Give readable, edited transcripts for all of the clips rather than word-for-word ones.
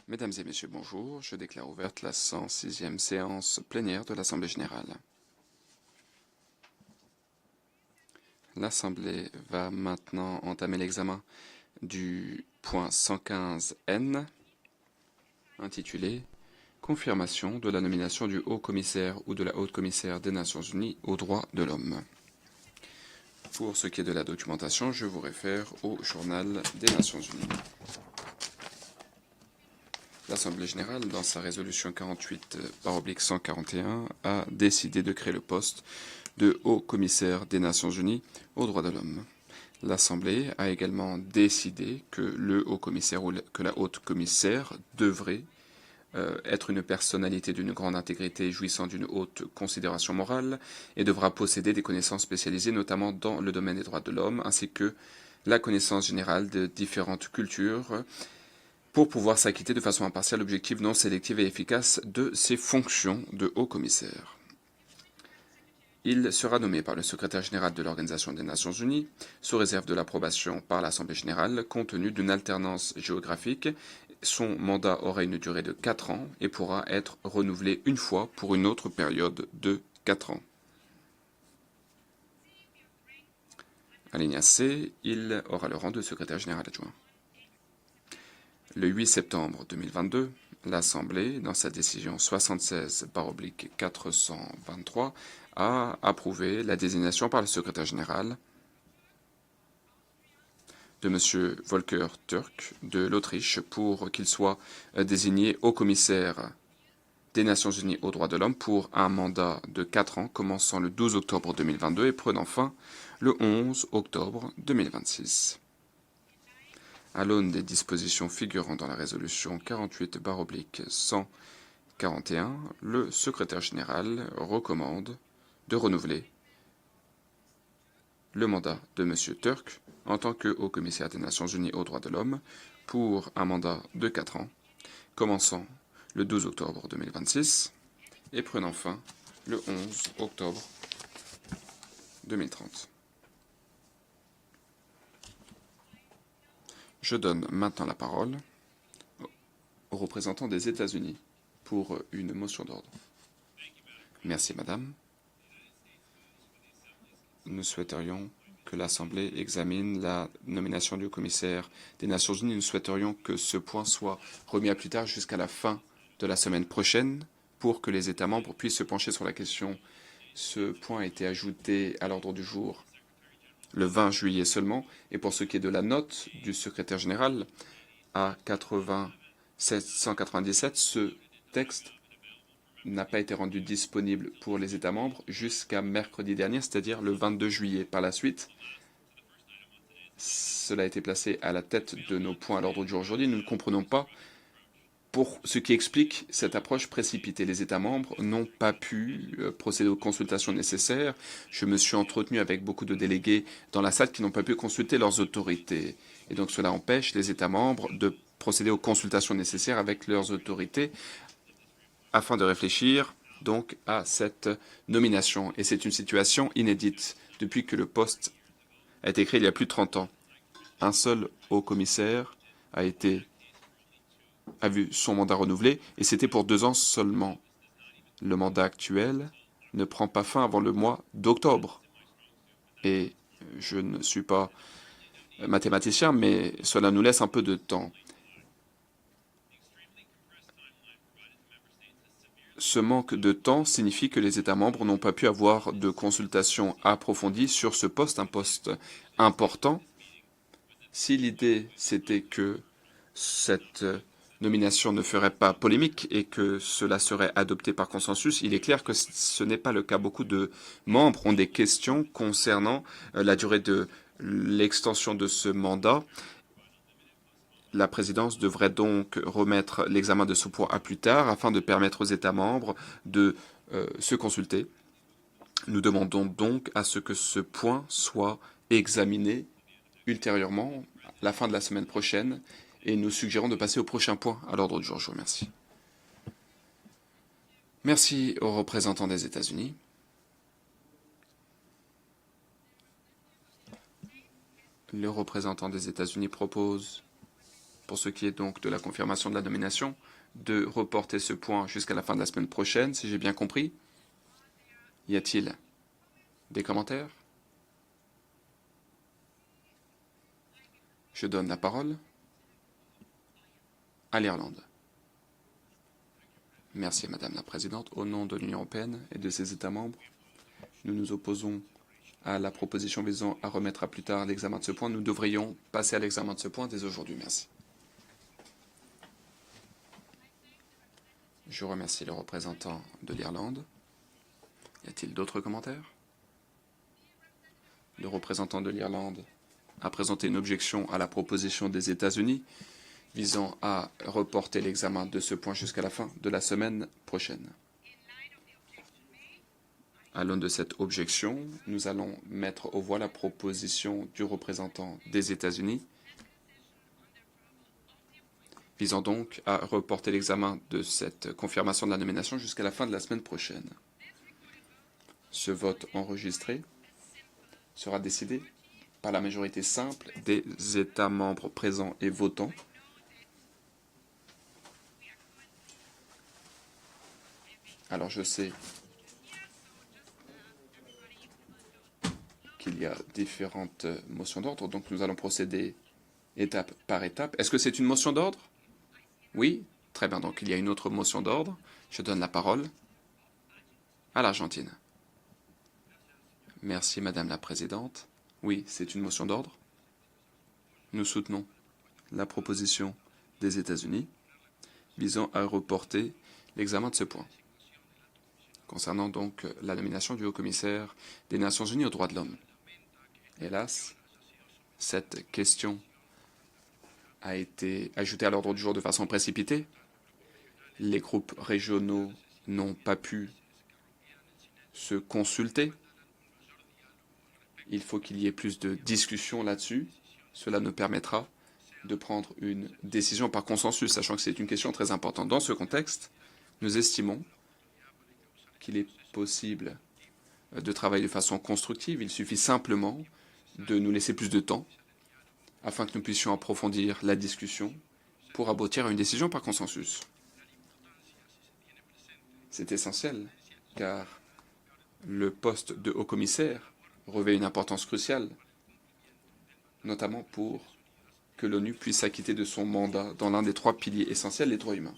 Mesdames et messieurs, bonjour. Je déclare ouverte la 106e séance plénière de l'Assemblée générale. L'Assemblée va maintenant entamer l'examen du point 115N, intitulé « Confirmation de la nomination du Haut-Commissaire ou de la Haute-Commissaire des Nations Unies aux droits de l'homme ». Pour ce qui est de la documentation, je vous réfère au Journal des Nations Unies. L'Assemblée générale, dans sa résolution 48/141, a décidé de créer le poste de haut-commissaire des Nations Unies aux droits de l'homme. L'Assemblée a également décidé que le haut-commissaire ou que la haute-commissaire devrait être une personnalité d'une grande intégrité jouissant d'une haute considération morale et devra posséder des connaissances spécialisées, notamment dans le domaine des droits de l'homme, ainsi que la connaissance générale de différentes cultures, pour pouvoir s'acquitter de façon impartiale, objective, non sélective et efficace de ses fonctions de haut-commissaire. Il sera nommé par le secrétaire général de l'Organisation des Nations Unies, sous réserve de l'approbation par l'Assemblée générale, compte tenu d'une alternance géographique. Son mandat aura une durée de 4 ans et pourra être renouvelé une fois pour une autre période de 4 ans. Alinéa C, il aura le rang de secrétaire général adjoint. Le 8 septembre 2022, l'Assemblée, dans sa décision 76/423, a approuvé la désignation par le secrétaire général de M. Volker Türk de l'Autriche pour qu'il soit désigné haut-commissaire des Nations Unies aux droits de l'homme pour un mandat de 4 ans commençant le 12 octobre 2022 et prenant fin le 11 octobre 2026. À l'aune des dispositions figurant dans la résolution 48/141, le secrétaire général recommande de renouveler le mandat de M. Türk en tant que haut-commissaire des Nations Unies aux droits de l'homme pour un mandat de 4 ans, commençant le 12 octobre 2026 et prenant fin le 11 octobre 2030. Je donne maintenant la parole au représentant des États-Unis pour une motion d'ordre. Merci, madame. Nous souhaiterions que l'Assemblée examine la nomination du commissaire des Nations Unies. Nous souhaiterions que ce point soit remis à plus tard jusqu'à la fin de la semaine prochaine pour que les États membres puissent se pencher sur la question. Ce point a été ajouté à l'ordre du jour le 20 juillet seulement, et pour ce qui est de la note du secrétaire général, à 197, ce texte n'a pas été rendu disponible pour les États membres jusqu'à mercredi dernier, c'est-à-dire le 22 juillet. Par la suite, cela a été placé à la tête de nos points à l'ordre du jour aujourd'hui. Nous ne comprenons pas pour ce qui explique cette approche précipitée. Les États membres n'ont pas pu procéder aux consultations nécessaires. Je me suis entretenu avec beaucoup de délégués dans la salle qui n'ont pas pu consulter leurs autorités. Et donc cela empêche les États membres de procéder aux consultations nécessaires avec leurs autorités afin de réfléchir donc à cette nomination. Et c'est une situation inédite depuis que le poste a été créé il y a plus de 30 ans. Un seul haut-commissaire a vu son mandat renouvelé, et c'était pour 2 ans seulement. Le mandat actuel ne prend pas fin avant le mois d'octobre. Et je ne suis pas mathématicien, mais cela nous laisse un peu de temps. Ce manque de temps signifie que les États membres n'ont pas pu avoir de consultation approfondie sur ce poste, un poste important. Si l'idée c'était que cette nomination ne ferait pas polémique et que cela serait adopté par consensus, il est clair que ce n'est pas le cas. Beaucoup de membres ont des questions concernant la durée de l'extension de ce mandat. La présidence devrait donc remettre l'examen de ce point à plus tard afin de permettre aux États membres de se consulter. Nous demandons donc à ce que ce point soit examiné ultérieurement, à la fin de la semaine prochaine, et nous suggérons de passer au prochain point à l'ordre du jour. Je vous remercie. Merci aux représentants des États-Unis. Le représentant des États-Unis propose pour ce qui est donc de la confirmation de la nomination, de reporter ce point jusqu'à la fin de la semaine prochaine, si j'ai bien compris. Y a-t-il des commentaires? Je donne la parole à l'Irlande. Merci, Madame la Présidente. Au nom de l'Union européenne et de ses États membres, nous nous opposons à la proposition visant à remettre à plus tard l'examen de ce point. Nous devrions passer à l'examen de ce point dès aujourd'hui. Merci. Je remercie le représentant de l'Irlande. Y a-t-il d'autres commentaires? Le représentant de l'Irlande a présenté une objection à la proposition des États-Unis visant à reporter l'examen de ce point jusqu'à la fin de la semaine prochaine. À l'aune de cette objection, nous allons mettre aux voix la proposition du représentant des États-Unis visant donc à reporter l'examen de cette confirmation de la nomination jusqu'à la fin de la semaine prochaine. Ce vote enregistré sera décidé par la majorité simple des États membres présents et votants. Alors je sais qu'il y a différentes motions d'ordre, donc nous allons procéder étape par étape. Est-ce que c'est une motion d'ordre? Oui? Très bien, donc il y a une autre motion d'ordre. Je donne la parole à l'Argentine. Merci, Madame la Présidente. Oui, c'est une motion d'ordre. Nous soutenons la proposition des États-Unis visant à reporter l'examen de ce point, concernant donc la nomination du haut-commissaire des Nations Unies aux droits de l'homme. Hélas, cette question a été ajoutée à l'ordre du jour de façon précipitée. Les groupes régionaux n'ont pas pu se consulter. Il faut qu'il y ait plus de discussion là-dessus. Cela nous permettra de prendre une décision par consensus, sachant que c'est une question très importante. Dans ce contexte, nous estimons qu'il est possible de travailler de façon constructive. Il suffit simplement de nous laisser plus de temps afin que nous puissions approfondir la discussion pour aboutir à une décision par consensus. C'est essentiel, car le poste de haut-commissaire revêt une importance cruciale, notamment pour que l'ONU puisse s'acquitter de son mandat dans l'un des 3 piliers essentiels, les droits humains.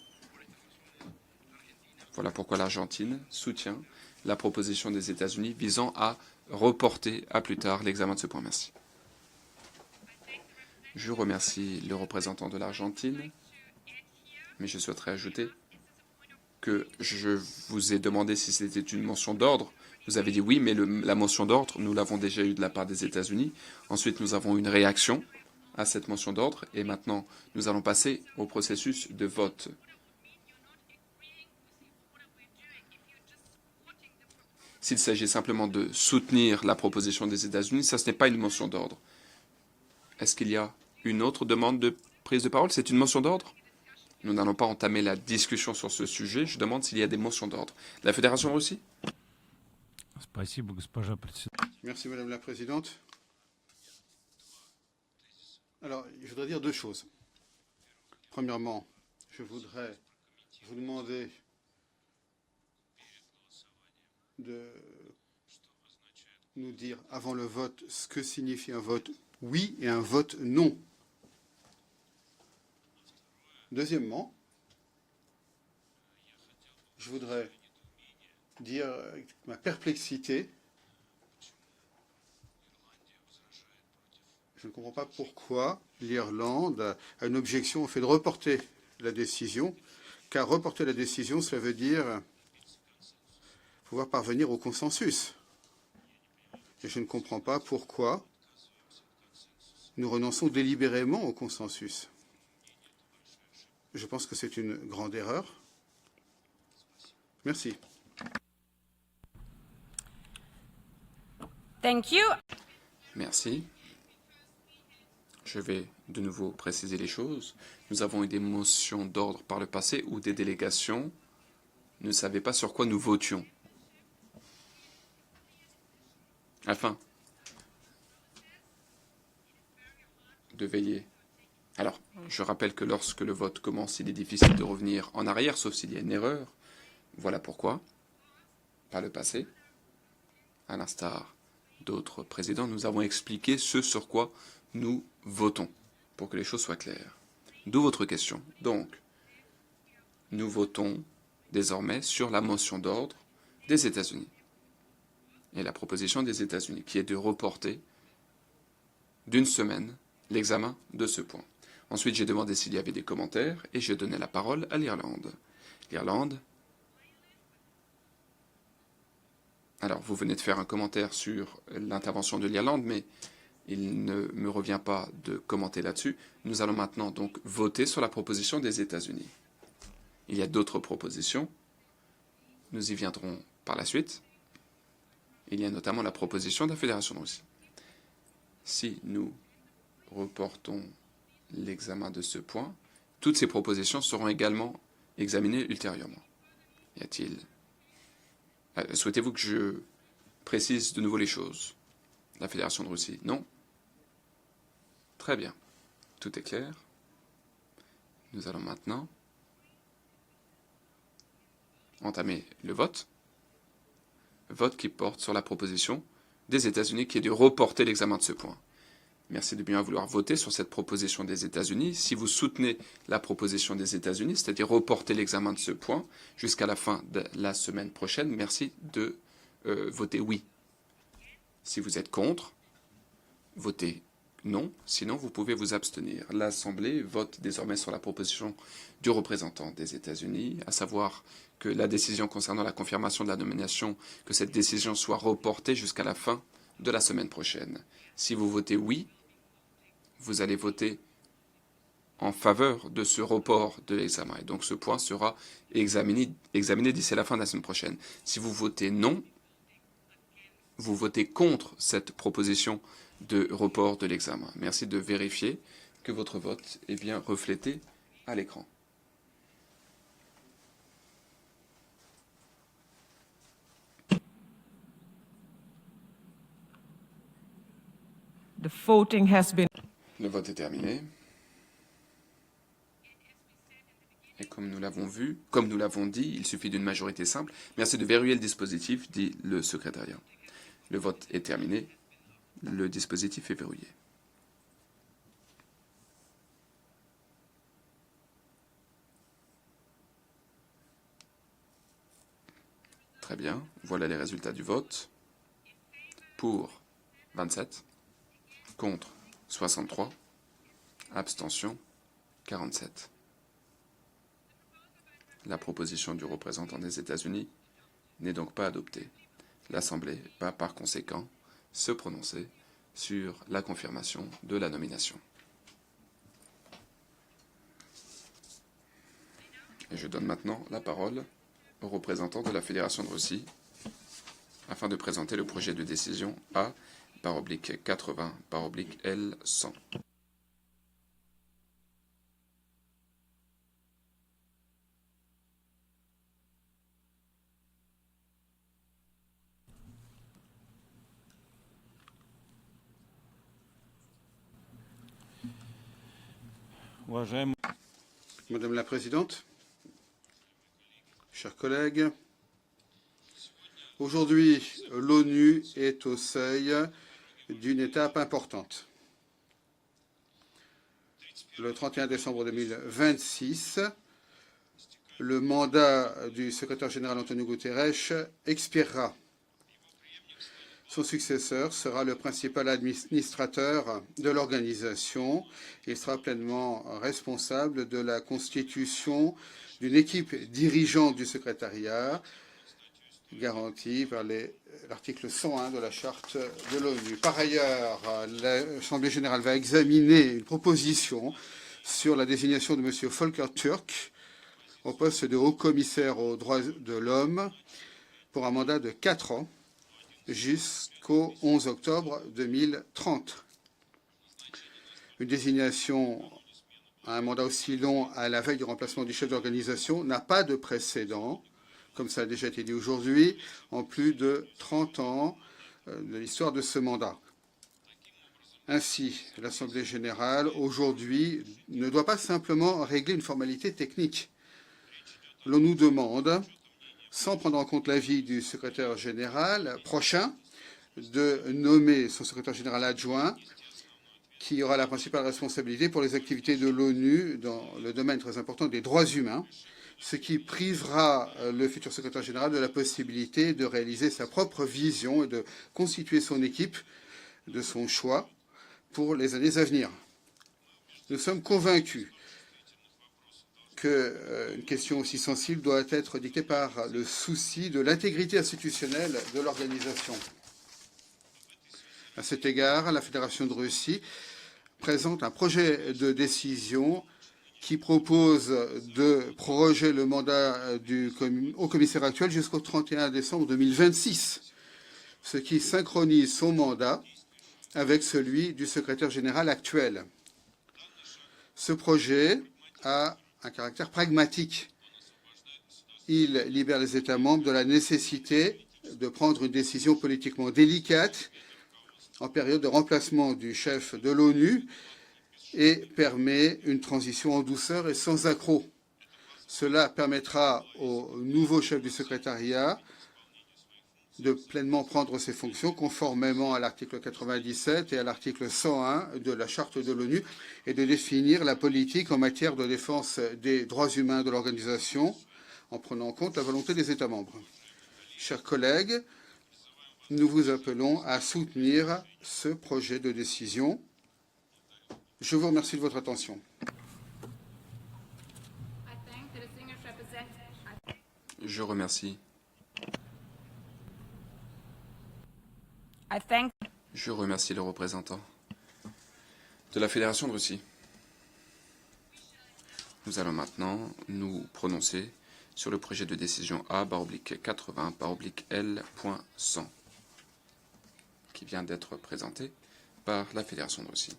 Voilà pourquoi l'Argentine soutient la proposition des États-Unis visant à reporter à plus tard l'examen de ce point. Merci. Je remercie le représentant de l'Argentine, mais je souhaiterais ajouter que je vous ai demandé si c'était une motion d'ordre. Vous avez dit oui, mais la motion d'ordre, nous l'avons déjà eue de la part des États-Unis. Ensuite, nous avons une réaction à cette motion d'ordre, et maintenant, nous allons passer au processus de vote. S'il s'agit simplement de soutenir la proposition des États-Unis, ça, ce n'est pas une motion d'ordre. Est-ce qu'il y a une autre demande de prise de parole? C'est une motion d'ordre? Nous n'allons pas entamer la discussion sur ce sujet. Je demande s'il y a des motions d'ordre. La Fédération aussi? Merci, Madame la Présidente. Alors, je voudrais dire 2 choses. Premièrement, je voudrais vous demander de nous dire avant le vote ce que signifie un vote oui et un vote non. Deuxièmement, je voudrais dire ma perplexité. Je ne comprends pas pourquoi l'Irlande a une objection au fait de reporter la décision, car reporter la décision, cela veut dire pouvoir parvenir au consensus. Et je ne comprends pas pourquoi nous renonçons délibérément au consensus. Je pense que c'est une grande erreur. Merci. Thank you. Merci. Je vais de nouveau préciser les choses. Nous avons eu des motions d'ordre par le passé où des délégations ne savaient pas sur quoi nous votions. Afin de veiller Alors, je rappelle que lorsque le vote commence, il est difficile de revenir en arrière, sauf s'il y a une erreur. Voilà pourquoi, par le passé, à l'instar d'autres présidents, nous avons expliqué ce sur quoi nous votons, pour que les choses soient claires. D'où votre question. Donc, nous votons désormais sur la motion d'ordre des États-Unis et la proposition des États-Unis, qui est de reporter d'une semaine l'examen de ce point. Ensuite, j'ai demandé s'il y avait des commentaires et j'ai donné la parole à l'Irlande. L'Irlande. Alors, vous venez de faire un commentaire sur l'intervention de l'Irlande, mais il ne me revient pas de commenter là-dessus. Nous allons maintenant donc voter sur la proposition des États-Unis. Il y a d'autres propositions. Nous y viendrons par la suite. Il y a notamment la proposition de la Fédération de Russie. Si nous reportons l'examen de ce point, toutes ces propositions seront également examinées ultérieurement. Y a-t-il... Souhaitez-vous que je précise de nouveau les choses? La Fédération de Russie, non? Très bien. Tout est clair. Nous allons maintenant entamer le vote. Vote qui porte sur la proposition des États-Unis qui est de reporter l'examen de ce point. Merci de bien vouloir voter sur cette proposition des États-Unis. Si vous soutenez la proposition des États-Unis, c'est-à-dire reporter l'examen de ce point jusqu'à la fin de la semaine prochaine, merci de voter oui. Si vous êtes contre, votez non. Sinon, vous pouvez vous abstenir. L'Assemblée vote désormais sur la proposition du représentant des États-Unis, à savoir que la décision concernant la confirmation de la nomination, que cette décision soit reportée jusqu'à la fin de la semaine prochaine. Si vous votez oui, vous allez voter en faveur de ce report de l'examen. Et donc ce point sera examiné d'ici la fin de la semaine prochaine. Si vous votez non, vous votez contre cette proposition de report de l'examen. Merci de vérifier que votre vote est bien reflété à l'écran. The voting has been... Le vote est terminé. Et comme nous l'avons vu, comme nous l'avons dit, il suffit d'une majorité simple. Merci de verrouiller le dispositif, dit le secrétariat. Le vote est terminé. Le dispositif est verrouillé. Très bien. Voilà les résultats du vote. Pour 27. Contre 63. Abstention 47. La proposition du représentant des États-Unis n'est donc pas adoptée. L'Assemblée va par conséquent se prononcer sur la confirmation de la nomination. Et je donne maintenant la parole au représentant de la Fédération de Russie afin de présenter le projet de décision A/80/L100. Madame la Présidente, chers collègues, aujourd'hui, l'ONU est au seuil d'une étape importante. Le 31 décembre 2026, le mandat du secrétaire général Antonio Guterres expirera. Son successeur sera le principal administrateur de l'organisation. Il sera pleinement responsable de la constitution d'une équipe dirigeante du secrétariat, garantie par l'article 101 de la Charte de l'ONU. Par ailleurs, l'Assemblée générale va examiner une proposition sur la désignation de M. Volker Türk au poste de haut-commissaire aux droits de l'homme pour un mandat de 4 ans jusqu'au 11 octobre 2030. Une désignation à un mandat aussi long à la veille du remplacement du chef d'organisation n'a pas de précédent, comme ça a déjà été dit aujourd'hui, en plus de 30 ans de l'histoire de ce mandat. Ainsi, l'Assemblée générale, aujourd'hui, ne doit pas simplement régler une formalité technique. L'on nous demande, sans prendre en compte l'avis du secrétaire général prochain, de nommer son secrétaire général adjoint, qui aura la principale responsabilité pour les activités de l'ONU dans le domaine très important des droits humains, ce qui privera le futur secrétaire général de la possibilité de réaliser sa propre vision et de constituer son équipe de son choix pour les années à venir. Nous sommes convaincus qu'une question aussi sensible doit être dictée par le souci de l'intégrité institutionnelle de l'organisation. À cet égard, la Fédération de Russie présente un projet de décision qui propose de proroger le mandat du haut-commissaire actuel jusqu'au 31 décembre 2026, ce qui synchronise son mandat avec celui du secrétaire général actuel. Ce projet a un caractère pragmatique. Il libère les États membres de la nécessité de prendre une décision politiquement délicate en période de remplacement du chef de l'ONU et permet une transition en douceur et sans accroc. Cela permettra au nouveau chef du secrétariat de pleinement prendre ses fonctions conformément à l'article 97 et à l'article 101 de la Charte de l'ONU et de définir la politique en matière de défense des droits humains de l'organisation en prenant en compte la volonté des États membres. Chers collègues, nous vous appelons à soutenir ce projet de décision. Je vous remercie de votre attention. Je remercie. Je remercie le représentant de la Fédération de Russie. Nous allons maintenant nous prononcer sur le projet de décision A/80/L.100 qui vient d'être présenté par la Fédération de Russie.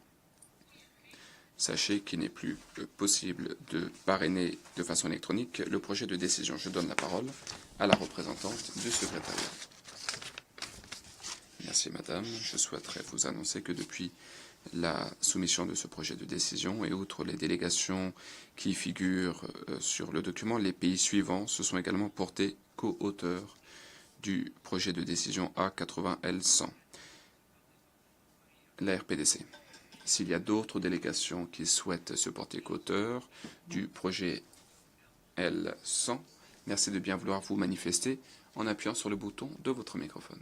Sachez qu'il n'est plus possible de parrainer de façon électronique le projet de décision. Je donne la parole à la représentante du secrétariat. Merci madame. Je souhaiterais vous annoncer que depuis la soumission de ce projet de décision et outre les délégations qui figurent sur le document, les pays suivants se sont également portés co-auteurs du projet de décision A80L100, la RPDC. S'il y a d'autres délégations qui souhaitent se porter co-auteurs du projet L100, merci de bien vouloir vous manifester en appuyant sur le bouton de votre microphone.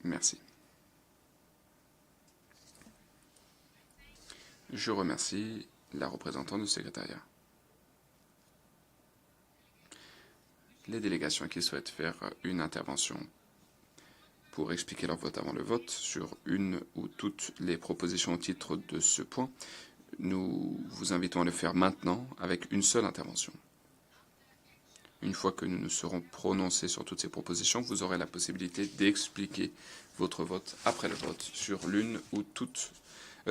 Merci. Je remercie la représentante du secrétariat. Les délégations qui souhaitent faire une intervention pour expliquer leur vote avant le vote sur une ou toutes les propositions au titre de ce point, nous vous invitons à le faire maintenant avec une seule intervention. Une fois que nous nous serons prononcés sur toutes ces propositions, vous aurez la possibilité d'expliquer votre vote après le vote sur l'une ou toutes,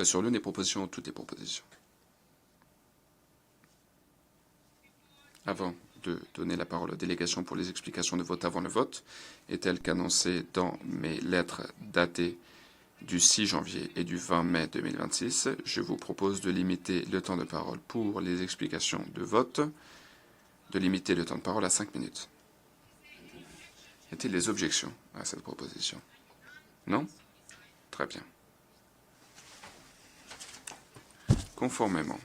sur l'une des propositions ou toutes les propositions. Avant de donner la parole aux délégations pour les explications de vote avant le vote, et tel qu'annoncé dans mes lettres datées du 6 janvier et du 20 mai 2026, je vous propose de limiter le temps de parole pour les explications de vote, de limiter le temps de parole à 5 minutes. Y a-t-il des objections à cette proposition? Non? Très bien. Conformément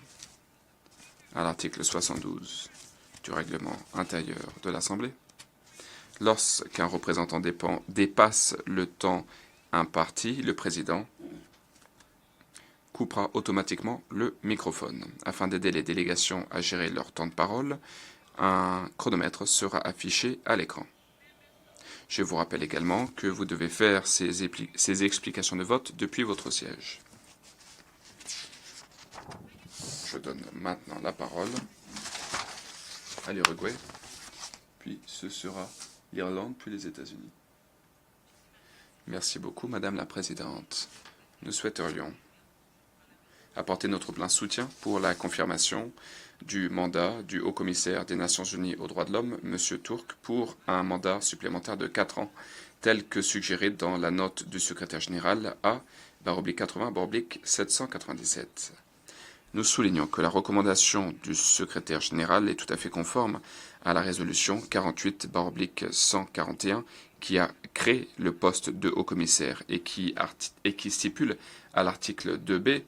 à l'article 72 du règlement intérieur de l'Assemblée, lorsqu'un représentant dépasse le temps imparti, le président coupera automatiquement le microphone. Afin d'aider les délégations à gérer leur temps de parole, un chronomètre sera affiché à l'écran. Je vous rappelle également que vous devez faire ces explications de vote depuis votre siège. Je donne maintenant la parole à l'Uruguay, puis ce sera l'Irlande, puis les États-Unis. Merci beaucoup, Madame la Présidente. Nous souhaiterions apporter notre plein soutien pour la confirmation du mandat du Haut-Commissaire des Nations Unies aux droits de l'homme, M. Turk, pour un mandat supplémentaire de 4 ans, tel que suggéré dans la note du secrétaire général A/80/797. Nous soulignons que la recommandation du secrétaire général est tout à fait conforme à la résolution 48/141 qui a créé le poste de haut-commissaire et qui stipule à l'article 2b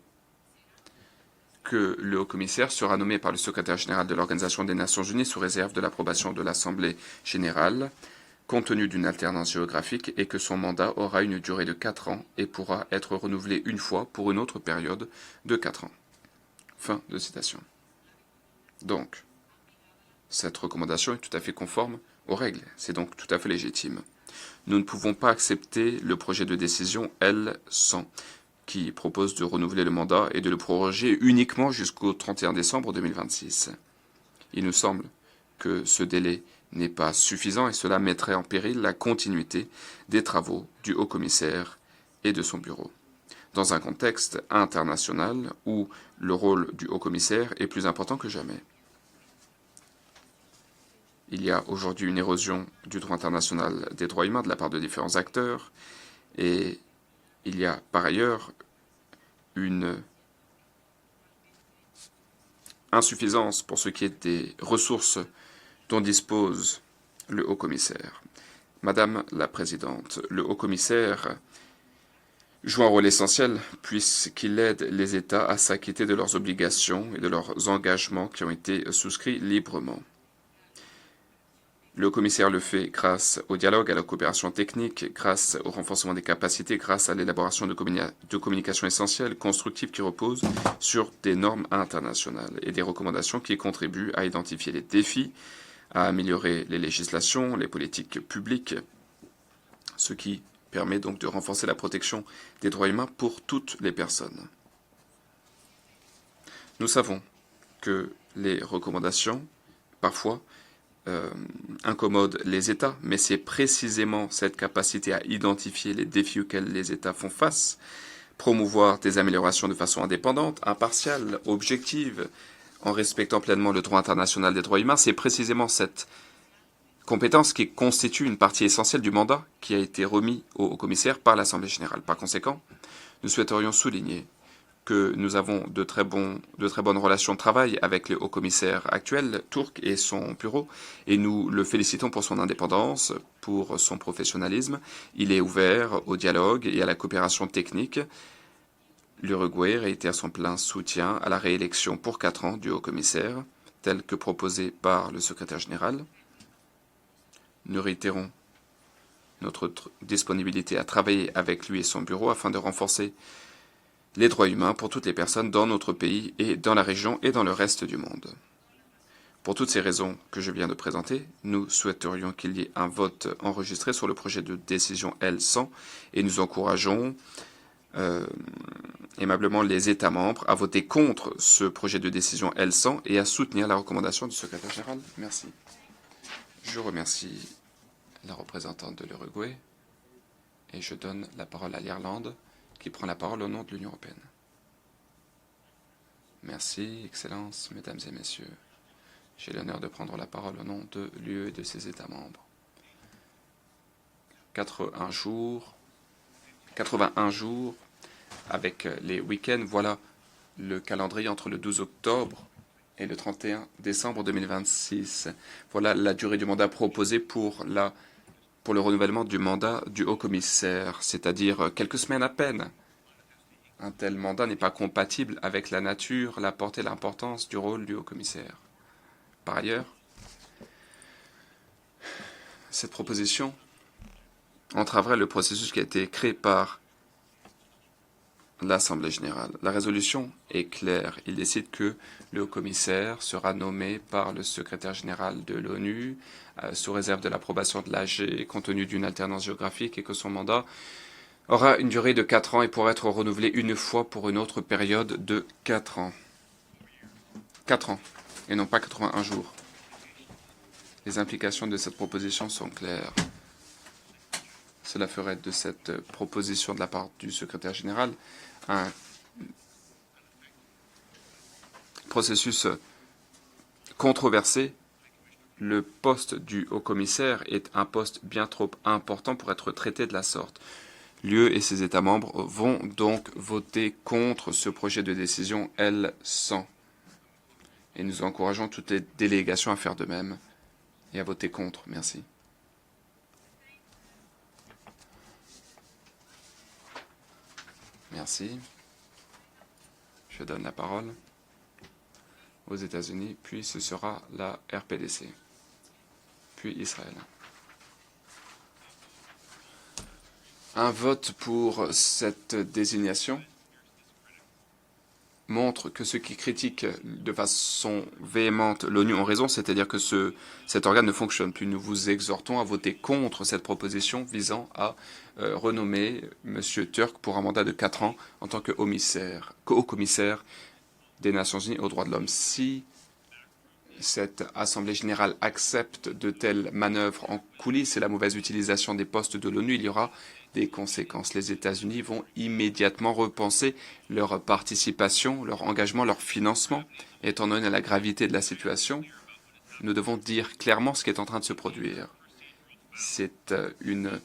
que le haut-commissaire sera nommé par le secrétaire général de l'Organisation des Nations Unies sous réserve de l'approbation de l'Assemblée générale, compte tenu d'une alternance géographique, et que son mandat aura une durée de 4 ans et pourra être renouvelé une fois pour une autre période de 4 ans. Fin de citation. Donc, cette recommandation est tout à fait conforme aux règles. C'est donc tout à fait légitime. Nous ne pouvons pas accepter le projet de décision L100 qui propose de renouveler le mandat et de le proroger uniquement jusqu'au 31 décembre 2026. Il nous semble que ce délai n'est pas suffisant et cela mettrait en péril la continuité des travaux du haut-commissaire et de son bureau, dans un contexte international où le rôle du haut-commissaire est plus important que jamais. Il y a aujourd'hui une érosion du droit international des droits humains de la part de différents acteurs et il y a par ailleurs une insuffisance pour ce qui est des ressources dont dispose le haut-commissaire. Madame la Présidente, le haut-commissaire joue un rôle essentiel puisqu'il aide les États à s'acquitter de leurs obligations et de leurs engagements qui ont été souscrits librement. Le commissaire le fait grâce au dialogue, à la coopération technique, grâce au renforcement des capacités, grâce à l'élaboration de communications essentielles, constructives qui reposent sur des normes internationales et des recommandations qui contribuent à identifier les défis, à améliorer les législations, les politiques publiques, ce qui permet donc de renforcer la protection des droits humains pour toutes les personnes. Nous savons que les recommandations, parfois, incommode les États, mais c'est précisément cette capacité à identifier les défis auxquels les États font face, promouvoir des améliorations de façon indépendante, impartiale, objective, en respectant pleinement le droit international des droits humains, c'est précisément cette compétence qui constitue une partie essentielle du mandat qui a été remis au commissaire par l'Assemblée générale. Par conséquent, nous souhaiterions souligner que nous avons de très bonnes relations de travail avec le haut-commissaire actuel, turc, et son bureau, et nous le félicitons pour son indépendance, pour son professionnalisme. Il est ouvert au dialogue et à la coopération technique. L'Uruguay réitère son plein soutien à la réélection pour 4 ans du haut-commissaire, tel que proposé par le secrétaire général. Nous réitérons notre disponibilité à travailler avec lui et son bureau afin de renforcer les droits humains pour toutes les personnes dans notre pays et dans la région et dans le reste du monde. Pour toutes ces raisons que je viens de présenter, nous souhaiterions qu'il y ait un vote enregistré sur le projet de décision L100 et nous encourageons aimablement les États membres à voter contre ce projet de décision L100 et à soutenir la recommandation du secrétaire général. Merci. Je remercie la représentante de l'Uruguay et je donne la parole à l'Irlande qui prend la parole au nom de l'Union européenne. Merci, Excellences, Mesdames et Messieurs. J'ai l'honneur de prendre la parole au nom de l'UE et de ses États membres. 81 jours avec les week-ends, voilà le calendrier entre le 12 octobre et le 31 décembre 2026. Voilà la durée du mandat proposée pour le renouvellement du mandat du haut-commissaire, c'est-à-dire quelques semaines à peine. Un tel mandat n'est pas compatible avec la nature, la portée et l'importance du rôle du haut-commissaire. Par ailleurs, cette proposition entraverait le processus qui a été créé par l'Assemblée générale. La résolution est claire. Il décide que le haut-commissaire sera nommé par le secrétaire général de l'ONU sous réserve de l'approbation de l'AG compte tenu d'une alternance géographique et que son mandat aura une durée de 4 ans et pourra être renouvelé une fois pour une autre période de 4 ans. 4 ans, et non pas 81 jours. Les implications de cette proposition sont claires. Cela ferait de cette proposition de la part du secrétaire général un processus controversé Le poste du haut-commissaire est un poste bien trop important pour être traité de la sorte. L'UE et ses États membres vont donc voter contre ce projet de décision L100. Et nous encourageons toutes les délégations à faire de même et à voter contre. Merci. Merci. Je donne la parole aux États-Unis, puis ce sera la RPDC, puis Israël. Un vote pour cette désignation montre que ceux qui critiquent de façon véhémente l'ONU ont raison, c'est-à-dire que cet organe ne fonctionne plus. Nous vous exhortons à voter contre cette proposition visant à renommer M. Turk pour un mandat de 4 ans en tant que haut-commissaire des Nations Unies aux droits de l'homme. Si cette Assemblée générale accepte de telles manœuvres en coulisses et la mauvaise utilisation des postes de l'ONU, il y aura des conséquences. Les États-Unis vont immédiatement repenser leur participation, leur engagement, leur financement. Étant donné la gravité de la situation, nous devons dire clairement ce qui est en train de se produire. C'est une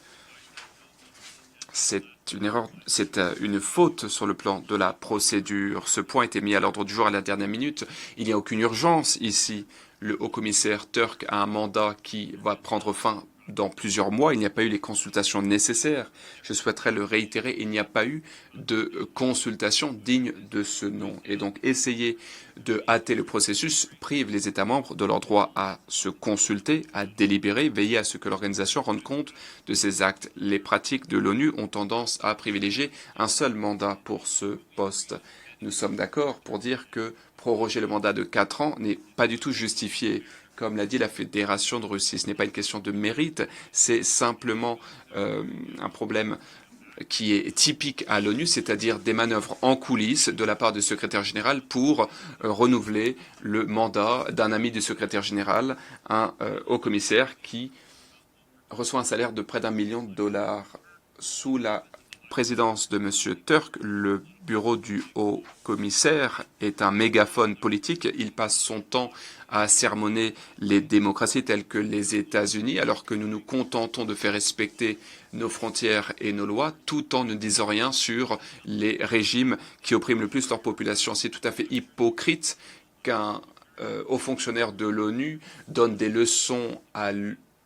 erreur, c'est une faute sur le plan de la procédure. Ce point a été mis à l'ordre du jour à la dernière minute. Il n'y a aucune urgence ici. Le haut-commissaire Turk a un mandat qui va prendre fin dans plusieurs mois. Il n'y a pas eu les consultations nécessaires. Je souhaiterais le réitérer. Il n'y a pas eu de consultation digne de ce nom. Et donc, essayer de hâter le processus prive les États membres de leur droit à se consulter, à délibérer, veiller à ce que l'organisation rende compte de ses actes. Les pratiques de l'ONU ont tendance à privilégier un seul mandat pour ce poste. Nous sommes d'accord pour dire que proroger le mandat de 4 ans n'est pas du tout justifié. Comme l'a dit la Fédération de Russie, ce n'est pas une question de mérite, c'est simplement un problème qui est typique à l'ONU, c'est-à-dire des manœuvres en coulisses de la part du secrétaire général pour renouveler le mandat d'un ami du secrétaire général, un haut-commissaire qui reçoit un salaire de près d'$1 million. Sous la présidence de M. Turk, le bureau du haut-commissaire est un mégaphone politique. Il passe son temps à sermonner les démocraties telles que les États-Unis, alors que nous nous contentons de faire respecter nos frontières et nos lois, tout en ne disant rien sur les régimes qui oppriment le plus leur population. C'est tout à fait hypocrite qu'un haut fonctionnaire de l'ONU donne des leçons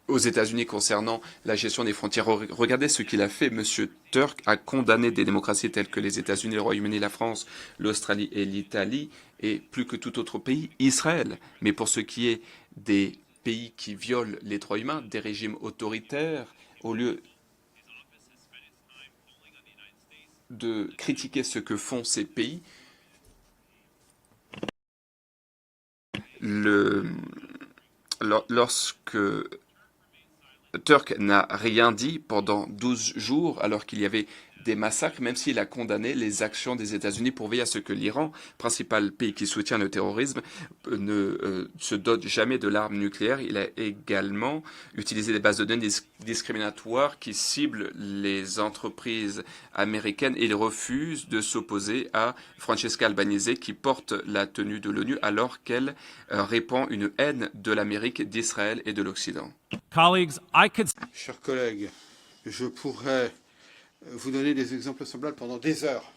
aux États-Unis concernant la gestion des frontières. Regardez ce qu'il a fait. Monsieur Turk a condamné des démocraties telles que les États-Unis, le Royaume-Uni, la France, l'Australie et l'Italie, et plus que tout autre pays, Israël. Mais pour ce qui est des pays qui violent les droits humains, des régimes autoritaires, au lieu de critiquer ce que font ces pays, lorsque Turk n'a rien dit pendant 12 jours alors qu'il y avait des massacres, même s'il a condamné les actions des États-Unis pour veiller à ce que l'Iran, principal pays qui soutient le terrorisme, ne se dote jamais de l'arme nucléaire. Il a également utilisé des bases de données discriminatoires qui ciblent les entreprises américaines et il refuse de s'opposer à Francesca Albanese qui porte la tenue de l'ONU alors qu'elle répand une haine de l'Amérique, d'Israël et de l'Occident. Chers collègues, je pourrais vous donner des exemples semblables pendant des heures.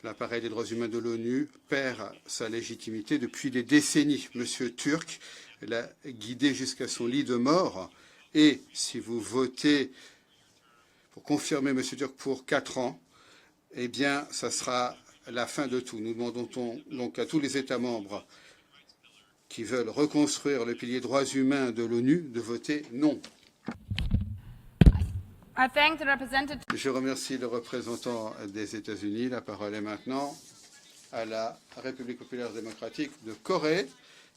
L'appareil des droits humains de l'ONU perd sa légitimité depuis des décennies. Monsieur Turk l'a guidé jusqu'à son lit de mort. Et si vous votez pour confirmer Monsieur Turk pour 4 ans, eh bien, ça sera la fin de tout. Nous demandons donc à tous les États membres qui veulent reconstruire le pilier droits humains de l'ONU de voter non. Je remercie le représentant des États-Unis. La parole est maintenant à la République populaire démocratique de Corée,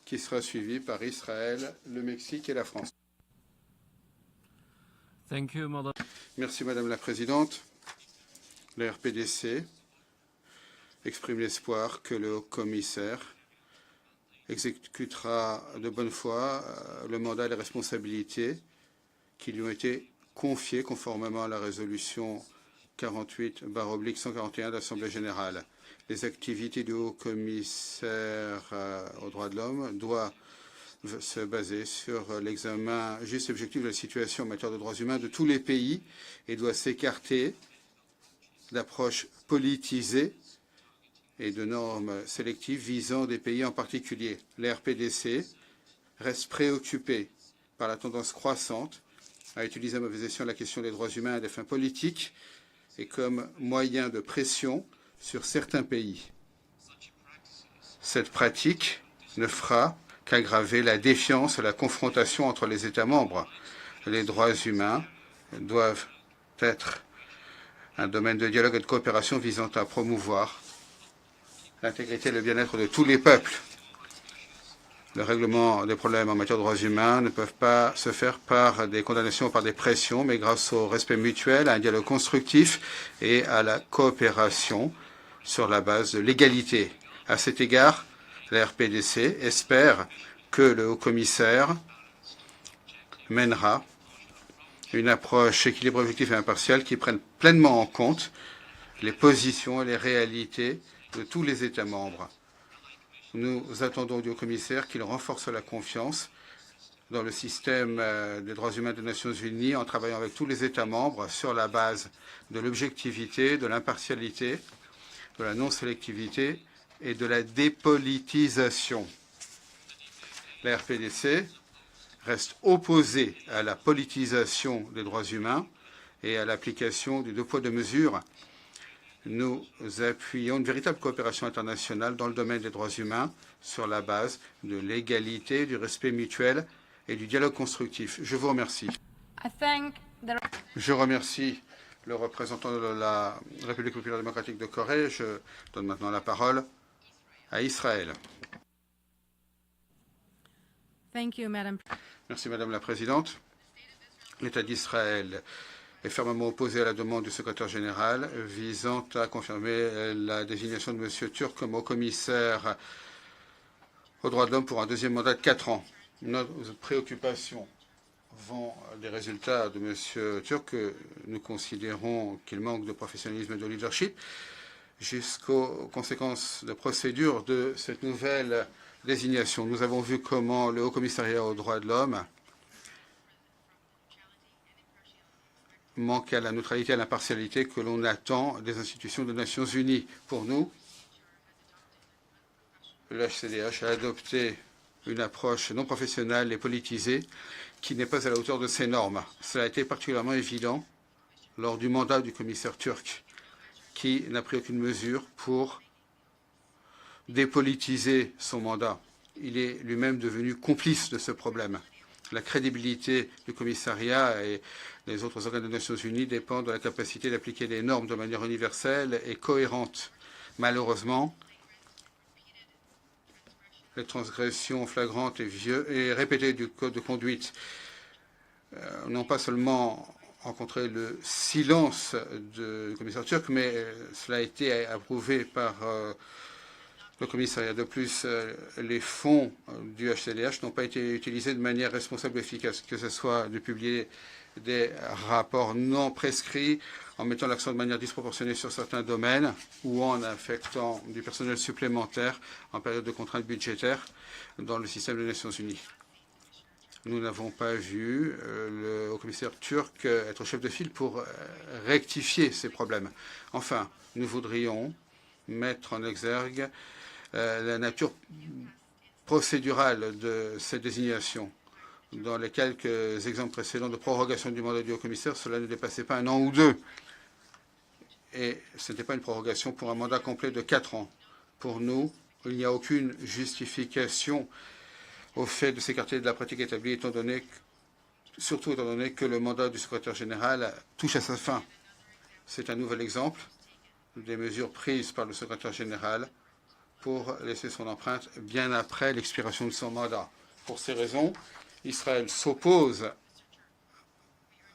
qui sera suivie par Israël, le Mexique et la France. Merci Madame la Présidente. La RPDC exprime l'espoir que le haut-commissaire exécutera de bonne foi le mandat et les responsabilités qui lui ont été confiées conformément à la résolution 48/141 de l'Assemblée générale. Les activités du haut-commissaire aux droits de l'homme doivent se baser sur l'examen juste et objectif de la situation en matière de droits humains de tous les pays et doit s'écarter d'approches politisées et de normes sélectives visant des pays en particulier. La RPDC reste préoccupée par la tendance croissante à utiliser à mauvais escient la question des droits humains à des fins politiques et comme moyen de pression sur certains pays. Cette pratique ne fera qu'aggraver la défiance et la confrontation entre les États membres. Les droits humains doivent être un domaine de dialogue et de coopération visant à promouvoir l'intégrité et le bien-être de tous les peuples. Le règlement des problèmes en matière de droits humains ne peuvent pas se faire par des condamnations ou par des pressions, mais grâce au respect mutuel, à un dialogue constructif et à la coopération sur la base de l'égalité. À cet égard, la RPDC espère que le haut-commissaire mènera une approche équilibrée, objective et impartiale qui prenne pleinement en compte les positions et les réalités de tous les États membres. Nous attendons du haut-commissaire qu'il renforce la confiance dans le système des droits humains des Nations Unies en travaillant avec tous les États membres sur la base de l'objectivité, de l'impartialité, de la non-sélectivité et de la dépolitisation. La RPDC reste opposée à la politisation des droits humains et à l'application du deux poids deux mesures. Nous appuyons une véritable coopération internationale dans le domaine des droits humains sur la base de l'égalité, du respect mutuel et du dialogue constructif. Je vous remercie. Je remercie le représentant de la République populaire démocratique de Corée. Je donne maintenant la parole à Israël. Merci, Madame la Présidente. L'État d'Israël est fermement opposé à la demande du secrétaire général visant à confirmer la désignation de M. Turk comme haut-commissaire aux droits de l'homme pour un deuxième mandat de 4 ans. Notre préoccupation vont des résultats de M. Turk, que nous considérons qu'il manque de professionnalisme et de leadership, jusqu'aux conséquences de procédure de cette nouvelle désignation. Nous avons vu comment le Haut-Commissariat aux droits de l'homme manque à la neutralité et à l'impartialité que l'on attend des institutions des Nations Unies. Pour nous, le HCDH a adopté une approche non professionnelle et politisée qui n'est pas à la hauteur de ces normes. Cela a été particulièrement évident lors du mandat du commissaire turc, qui n'a pris aucune mesure pour dépolitiser son mandat. Il est lui-même devenu complice de ce problème. La crédibilité du commissariat et des autres organes des Nations Unies dépend de la capacité d'appliquer les normes de manière universelle et cohérente. Malheureusement, les transgressions flagrantes et répétées du code de conduite n'ont pas seulement rencontré le silence du commissaire turc, mais cela a été approuvé par le commissariat. De plus, les fonds du HCDH n'ont pas été utilisés de manière responsable et efficace, que ce soit de publier des rapports non prescrits, en mettant l'accent de manière disproportionnée sur certains domaines ou en affectant du personnel supplémentaire en période de contraintes budgétaires dans le système des Nations Unies. Nous n'avons pas vu le haut-commissaire turc être chef de file pour rectifier ces problèmes. Enfin, nous voudrions mettre en exergue la nature procédurale de cette désignation. Dans les quelques exemples précédents de prorogation du mandat du haut-commissaire, cela ne dépassait pas 1 an ou 2. Et ce n'était pas une prorogation pour un mandat complet de 4 ans. Pour nous, il n'y a aucune justification au fait de s'écarter de la pratique établie, surtout étant donné que le mandat du secrétaire général touche à sa fin. C'est un nouvel exemple des mesures prises par le secrétaire général pour laisser son empreinte bien après l'expiration de son mandat. Pour ces raisons, Israël s'oppose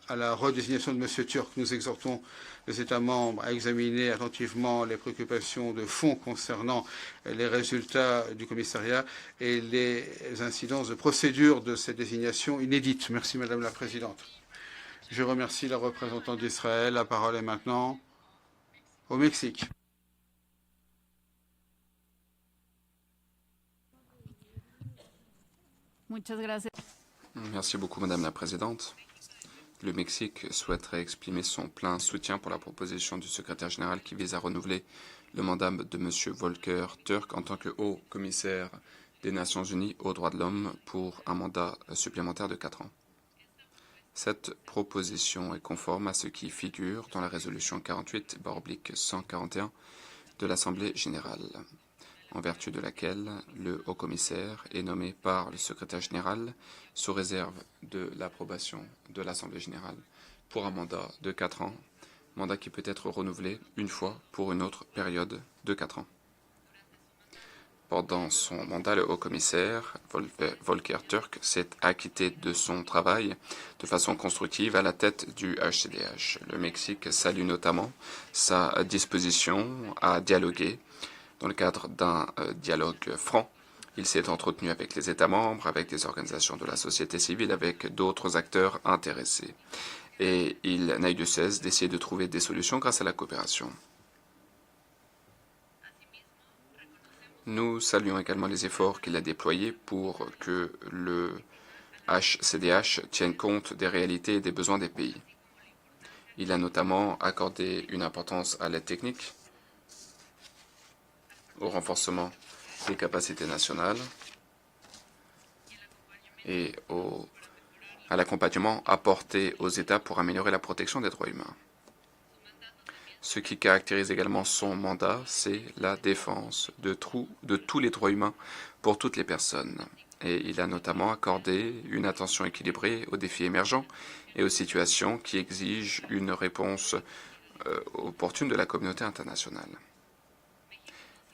à la redésignation de M. Turk. Nous exhortons les États membres à examiner attentivement les préoccupations de fond concernant les résultats du commissariat et les incidences de procédure de cette désignation inédite. Merci, Madame la Présidente. Je remercie la représentante d'Israël. La parole est maintenant au Mexique. Muchas gracias. Merci beaucoup, Madame la Présidente. Le Mexique souhaiterait exprimer son plein soutien pour la proposition du secrétaire général qui vise à renouveler le mandat de M. Volker Türk en tant que haut commissaire des Nations Unies aux droits de l'homme pour un mandat supplémentaire de 4 ans. Cette proposition est conforme à ce qui figure dans la résolution 48/141 de l'Assemblée générale, en vertu de laquelle le haut-commissaire est nommé par le secrétaire général sous réserve de l'approbation de l'Assemblée générale pour un mandat de 4 ans, mandat qui peut être renouvelé une fois pour une autre période de 4 ans. Pendant son mandat, le haut-commissaire Volker Türk s'est acquitté de son travail de façon constructive à la tête du HCDH. Le Mexique salue notamment sa disposition à dialoguer dans le cadre d'un dialogue franc. Il s'est entretenu avec les États membres, avec des organisations de la société civile, avec d'autres acteurs intéressés. Et il n'a eu de cesse d'essayer de trouver des solutions grâce à la coopération. Nous saluons également les efforts qu'il a déployés pour que le HCDH tienne compte des réalités et des besoins des pays. Il a notamment accordé une importance à l'aide technique, au renforcement des capacités nationales et à l'accompagnement apporté aux États pour améliorer la protection des droits humains. Ce qui caractérise également son mandat, c'est la défense de tous les droits humains pour toutes les personnes. Et il a notamment accordé une attention équilibrée aux défis émergents et aux situations qui exigent une réponse opportune de la communauté internationale.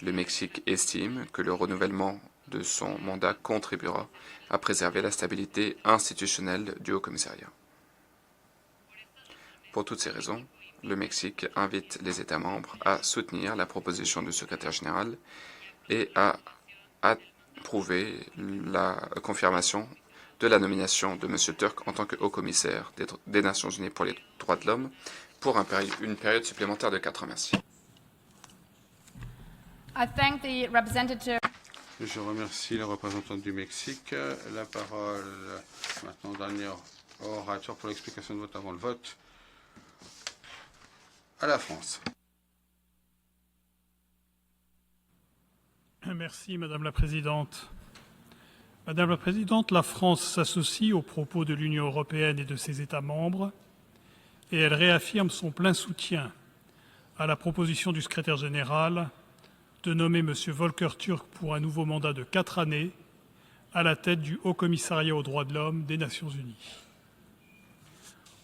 Le Mexique estime que le renouvellement de son mandat contribuera à préserver la stabilité institutionnelle du Haut-Commissariat. Pour toutes ces raisons, le Mexique invite les États membres à soutenir la proposition du secrétaire général et à approuver la confirmation de la nomination de M. Türk en tant que haut-commissaire des Nations Unies pour les droits de l'homme pour une période supplémentaire de 4 ans. Merci. Je remercie le représentant du Mexique. La parole maintenant, dernier orateur pour l'explication de vote avant le vote, à la France. Merci, Madame la Présidente. Madame la Présidente, la France s'associe aux propos de l'Union européenne et de ses États membres et elle réaffirme son plein soutien à la proposition du secrétaire général de nommer M. Volker Türk pour un nouveau mandat de 4 années à la tête du Haut-Commissariat aux droits de l'homme des Nations Unies.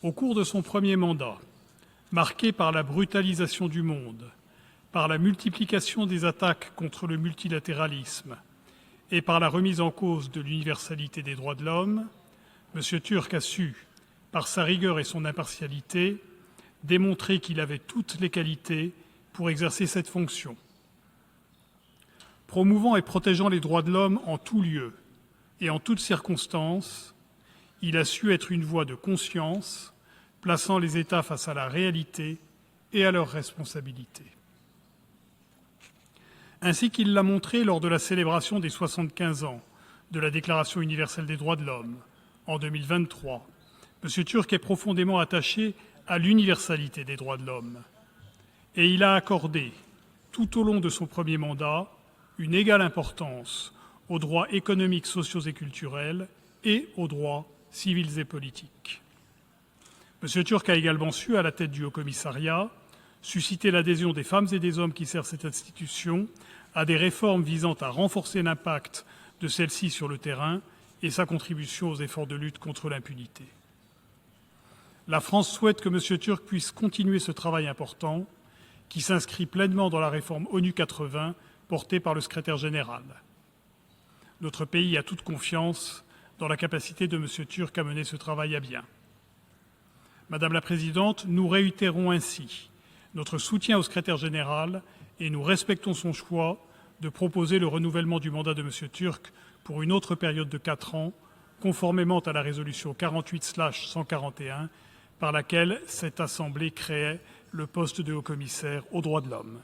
Au cours de son premier mandat, marqué par la brutalisation du monde, par la multiplication des attaques contre le multilatéralisme et par la remise en cause de l'universalité des droits de l'homme, M. Türk a su, par sa rigueur et son impartialité, démontrer qu'il avait toutes les qualités pour exercer cette fonction. Promouvant et protégeant les droits de l'homme en tout lieu et en toutes circonstances, il a su être une voix de conscience, plaçant les États face à la réalité et à leurs responsabilités. Ainsi qu'il l'a montré lors de la célébration des 75 ans de la Déclaration universelle des droits de l'homme en 2023, M. Türk est profondément attaché à l'universalité des droits de l'homme et il a accordé, tout au long de son premier mandat, une égale importance aux droits économiques, sociaux et culturels et aux droits civils et politiques. M. Türk a également su, à la tête du Haut-Commissariat, susciter l'adhésion des femmes et des hommes qui servent cette institution à des réformes visant à renforcer l'impact de celle-ci sur le terrain et sa contribution aux efforts de lutte contre l'impunité. La France souhaite que M. Türk puisse continuer ce travail important qui s'inscrit pleinement dans la réforme ONU 80 portée par le secrétaire général. Notre pays a toute confiance dans la capacité de M. Türk à mener ce travail à bien. Madame la Présidente, nous réitérons ainsi notre soutien au secrétaire général et nous respectons son choix de proposer le renouvellement du mandat de M. Türk pour une autre période de 4 ans, conformément à la résolution 48/141 par laquelle cette Assemblée créait le poste de haut-commissaire aux droits de l'homme.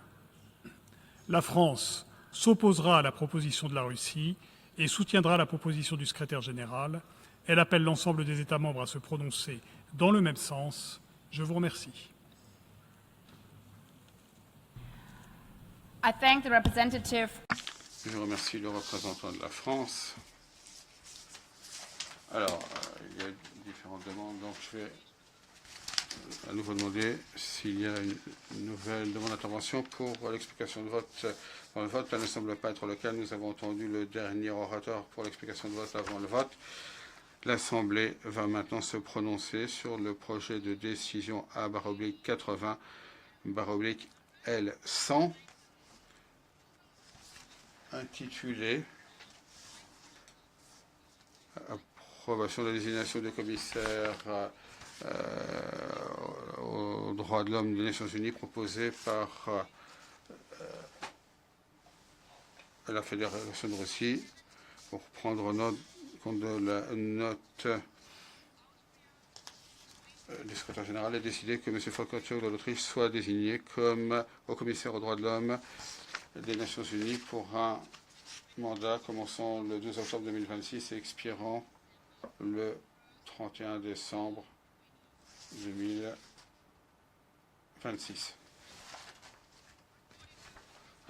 La France s'opposera à la proposition de la Russie et soutiendra la proposition du secrétaire général. Elle appelle l'ensemble des États membres à se prononcer dans le même sens. Je vous remercie. I thank the representative. Je remercie le représentant de la France. Alors, il y a différentes demandes, donc je vais à nouveau demander s'il y a une nouvelle demande d'intervention pour l'explication de vote. Dans le vote, ça ne semble pas être le cas. Nous avons entendu le dernier orateur pour l'explication de vote avant le vote. L'Assemblée va maintenant se prononcer sur le projet de décision A/80/L100 intitulé approbation de la désignation de commissaire aux droits de l'homme des Nations Unies proposée par la Fédération de Russie pour prendre compte de la note du secrétaire général et décider que M. Volker Türk de l'Autriche soit désigné comme haut-commissaire aux droits de l'homme des Nations Unies pour un mandat commençant le 12 octobre 2026 et expirant le 31 décembre 2026.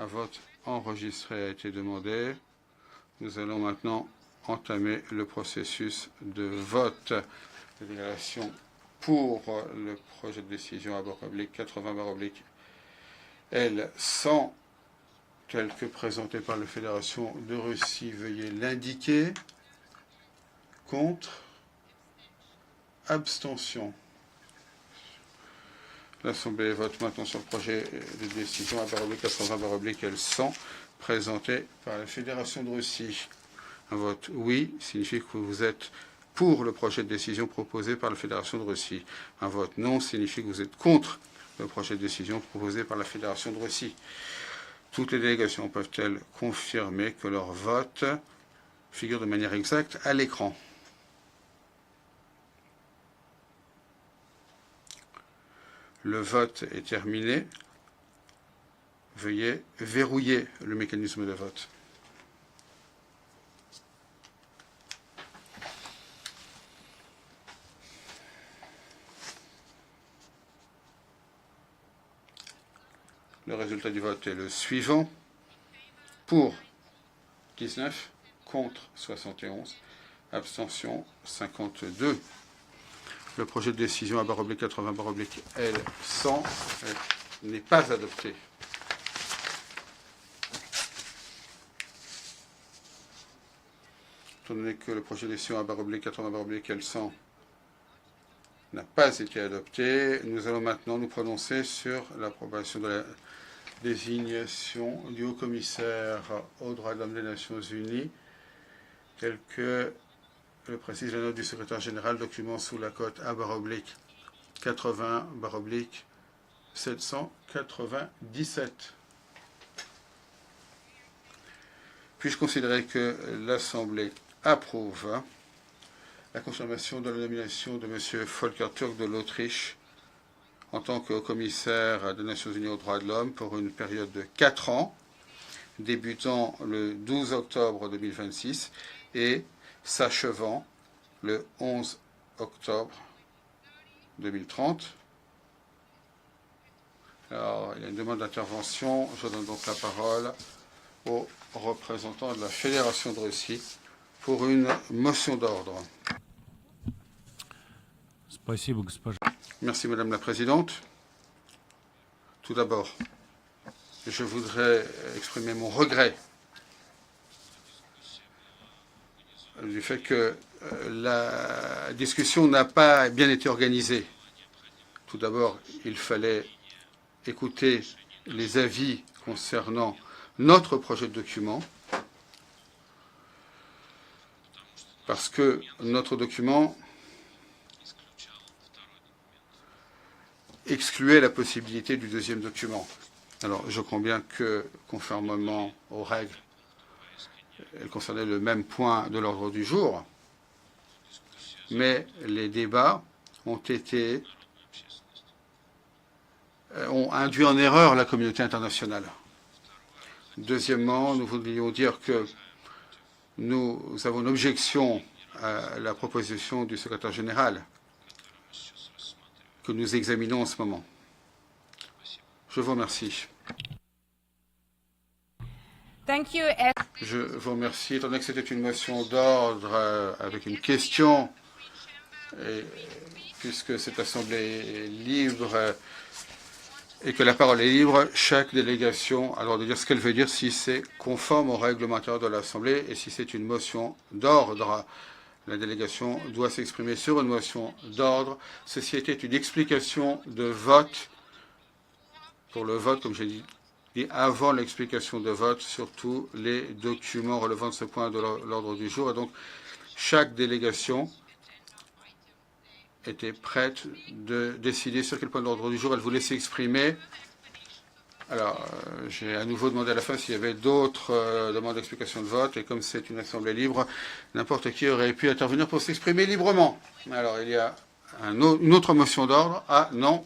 Un vote enregistré a été demandé. Nous allons maintenant entamer le processus de vote. La délégation pour le projet de décision A/80/L100 tel que présenté par la Fédération de Russie, veuillez l'indiquer. Contre. Abstention. L'Assemblée vote maintenant sur le projet de décision A/80/L100 présenté par la Fédération de Russie. Un vote oui signifie que vous êtes pour le projet de décision proposé par la Fédération de Russie. Un vote non signifie que vous êtes contre le projet de décision proposé par la Fédération de Russie. Toutes les délégations peuvent-elles confirmer que leur vote figure de manière exacte à l'écran? Le vote est terminé. Veuillez verrouiller le mécanisme de vote. Le résultat du vote est le suivant. Pour 19, contre 71, abstention 52. Le projet de décision A/80/L100 n'est pas adopté. Étant donné que le projet de décision A/80/L100 n'a pas été adopté, nous allons maintenant nous prononcer sur l'approbation de la désignation du haut-commissaire aux droits de l'homme des Nations Unies, tel que le précise la note du secrétaire général, document sous la cote A/80/797. Puis-je considérer que l'Assemblée approuve la confirmation de la nomination de M. Volker Türk de l'Autriche en tant que haut-commissaire des Nations Unies aux droits de l'homme pour une période de 4 ans, débutant le 12 octobre 2026 et s'achevant le 11 octobre 2030. Alors, il y a une demande d'intervention. Je donne donc la parole au représentant de la Fédération de Russie pour une motion d'ordre. Merci, Madame la Présidente. Tout d'abord, je voudrais exprimer mon regret du fait que la discussion n'a pas bien été organisée. Tout d'abord, il fallait écouter les avis concernant notre projet de document, parce que notre document excluait la possibilité du deuxième document. Alors, je comprends bien que, conformément aux règles, elle concernait le même point de l'ordre du jour, mais les débats ont été ont induit en erreur la communauté internationale. Deuxièmement, nous voudrions dire que nous avons une objection à la proposition du secrétaire général que nous examinons en ce moment. Je vous remercie. Thank you. Je vous remercie. Étant donné que c'était une motion d'ordre avec une question, et puisque cette assemblée est libre et que la parole est libre, chaque délégation a le droit de dire ce qu'elle veut dire si c'est conforme au règlement intérieur de l'Assemblée et si c'est une motion d'ordre. La délégation doit s'exprimer sur une motion d'ordre. Ceci était une explication de vote pour le vote, comme j'ai dit, avant l'explication de vote sur tous les documents relevant de ce point de l'ordre du jour. Et donc, chaque délégation était prête de décider sur quel point de l'ordre du jour elle voulait s'exprimer. Alors, j'ai à nouveau demandé à la fin s'il y avait d'autres demandes d'explication de vote, et comme c'est une assemblée libre, n'importe qui aurait pu intervenir pour s'exprimer librement. Alors, il y a une autre motion d'ordre. Ah non,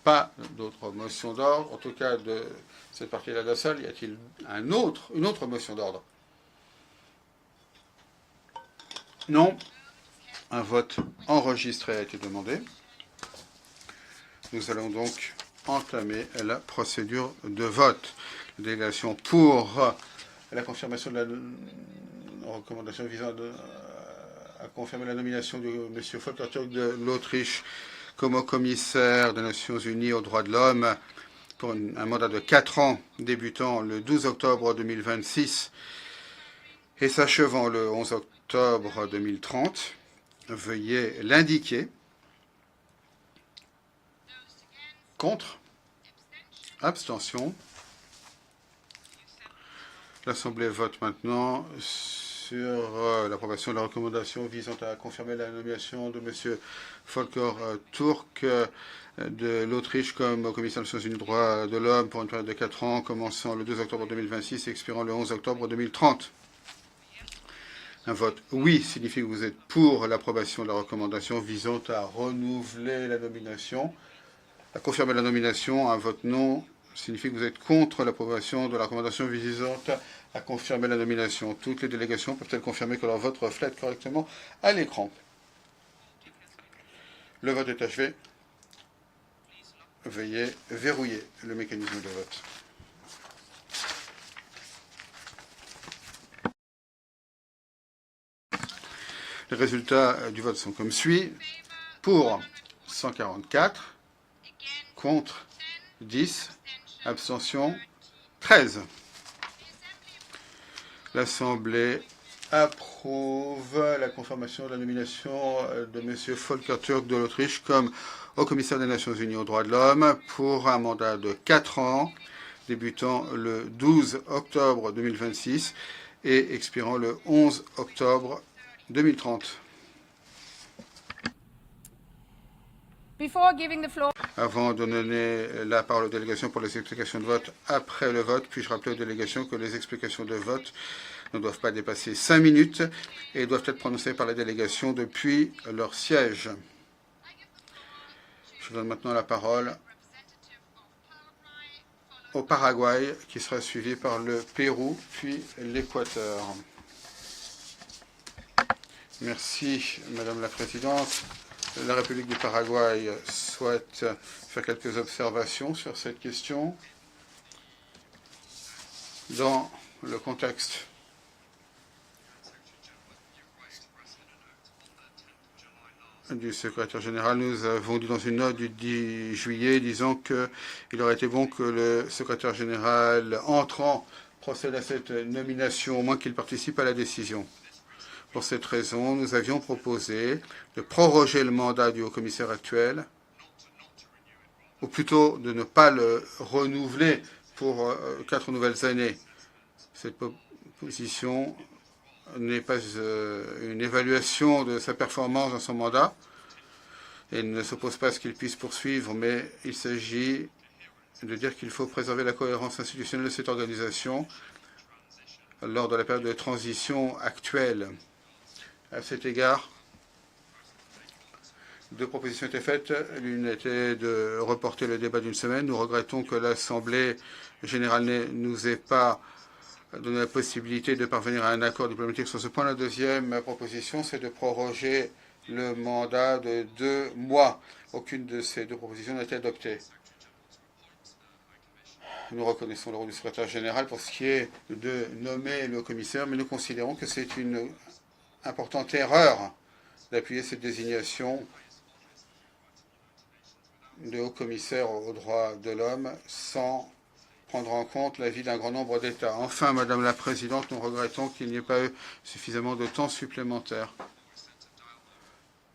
pas d'autre motion d'ordre. En tout cas, de cette partie-là de la salle, y a-t-il une autre motion d'ordre? Non. Un vote enregistré a été demandé. Nous allons donc entamer la procédure de vote. La délégation pour la confirmation de la recommandation visant à confirmer la nomination de M. Volker Türk de l'Autriche comme haut commissaire des Nations Unies aux droits de l'homme pour un mandat de 4 ans débutant le 12 octobre 2026 et s'achevant le 11 octobre 2030. Veuillez l'indiquer. Contre? Abstention? L'Assemblée vote maintenant sur l'approbation de la recommandation visant à confirmer la nomination de M. Volker Türk de l'Autriche comme commissaire des Nations Unies des droits de l'homme pour une période de 4 ans, commençant le 2 octobre 2026 et expirant le 11 octobre 2030. Un vote oui signifie que vous êtes pour l'approbation de la recommandation visant à renouveler la nomination. À confirmer la nomination, un vote non signifie que vous êtes contre l'approbation de la recommandation visant à confirmer la nomination. Toutes les délégations peuvent-elles confirmer que leur vote reflète correctement à l'écran? Le vote est achevé. Veuillez verrouiller le mécanisme de vote. Les résultats du vote sont comme suit. Pour 144, contre 10, abstention 13. L'Assemblée approuve la confirmation de la nomination de M. Volker Türk de l'Autriche comme haut commissaire des Nations Unies aux droits de l'homme pour un mandat de 4 ans, débutant le 12 octobre 2026 et expirant le 11 octobre 2030. Before giving the floor, Avant de donner la parole aux délégations pour les explications de vote après le vote, puis-je rappeler aux délégations que les explications de vote ne doivent pas dépasser 5 minutes et doivent être prononcées par la délégation depuis leur siège. Je donne maintenant la parole au Paraguay, qui sera suivi par le Pérou, puis l'Équateur. Merci, Madame la Présidente. La République du Paraguay souhaite faire quelques observations sur cette question. Dans le contexte du secrétaire général, nous avons dit dans une note du 10 juillet disant qu'il aurait été bon que le secrétaire général entrant procède à cette nomination, au moins qu'il participe à la décision. Pour cette raison, nous avions proposé de proroger le mandat du haut-commissaire actuel, ou plutôt de ne pas le renouveler pour 4 nouvelles années. Cette proposition n'est pas une évaluation de sa performance dans son mandat et ne s'oppose pas à ce qu'il puisse poursuivre, mais il s'agit de dire qu'il faut préserver la cohérence institutionnelle de cette organisation lors de la période de transition actuelle. À cet égard, Deux propositions étaient faites. L'une était de reporter le débat d'une semaine. Nous regrettons que l'Assemblée générale ne nous ait pas donné la possibilité de parvenir à un accord diplomatique sur ce point. La deuxième proposition, c'est de proroger le mandat de 2 mois. Aucune de ces deux propositions n'a été adoptée. Nous reconnaissons le rôle du secrétaire général pour ce qui est de nommer le commissaire, mais nous considérons que c'est une importante erreur d'appuyer cette désignation de haut-commissaire aux droits de l'homme sans prendre en compte l'avis d'un grand nombre d'États. Enfin, Madame la Présidente, nous regrettons qu'il n'y ait pas eu suffisamment de temps supplémentaire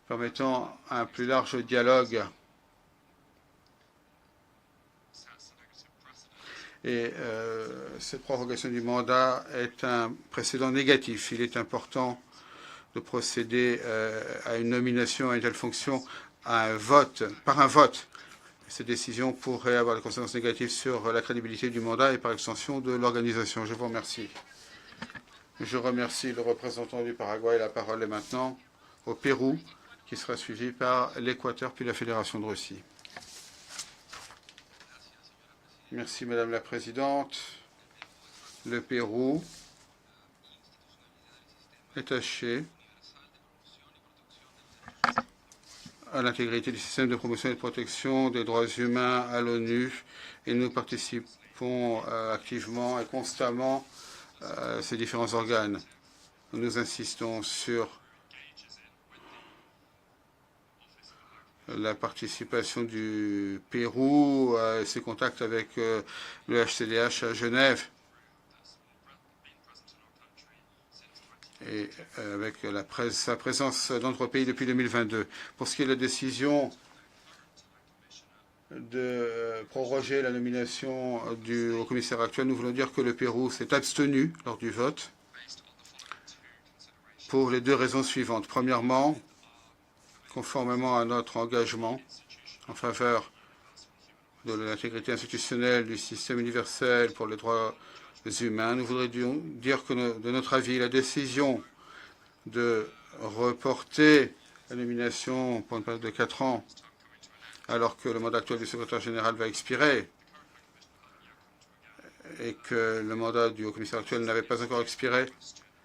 permettant un plus large dialogue. Et cette prorogation du mandat est un précédent négatif. Il est important de procéder à une nomination à une telle fonction par un vote. Ces décisions pourraient avoir des conséquences négatives sur la crédibilité du mandat et par extension de l'organisation. Je vous remercie. Je remercie le représentant du Paraguay. La parole est maintenant au Pérou, qui sera suivi par l'Équateur puis la Fédération de Russie. Merci Madame la Présidente. Le Pérou est attaché à l'intégrité du système de promotion et de protection des droits humains à l'ONU et nous participons activement et constamment à ces différents organes. Nous insistons sur la participation du Pérou et ses contacts avec le HCDH à Genève et avec sa présence dans notre pays depuis 2022. Pour ce qui est de la décision de proroger la nomination du haut-commissaire actuel, nous voulons dire que le Pérou s'est abstenu lors du vote pour les deux raisons suivantes. Premièrement, conformément à notre engagement en faveur de l'intégrité institutionnelle du système universel pour les droits humains, nous voudrions dire que, de notre avis, la décision de reporter la nomination pour une période de 4 ans, alors que le mandat actuel du secrétaire général va expirer et que le mandat du haut-commissaire actuel n'avait pas encore expiré,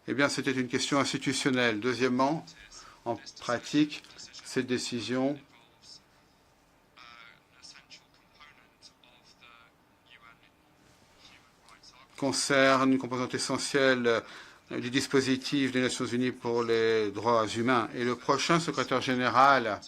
eh bien, c'était une question institutionnelle. Deuxièmement, en pratique, cette décision concerne une composante essentielle du dispositif des Nations Unies pour les droits humains. Et le prochain secrétaire général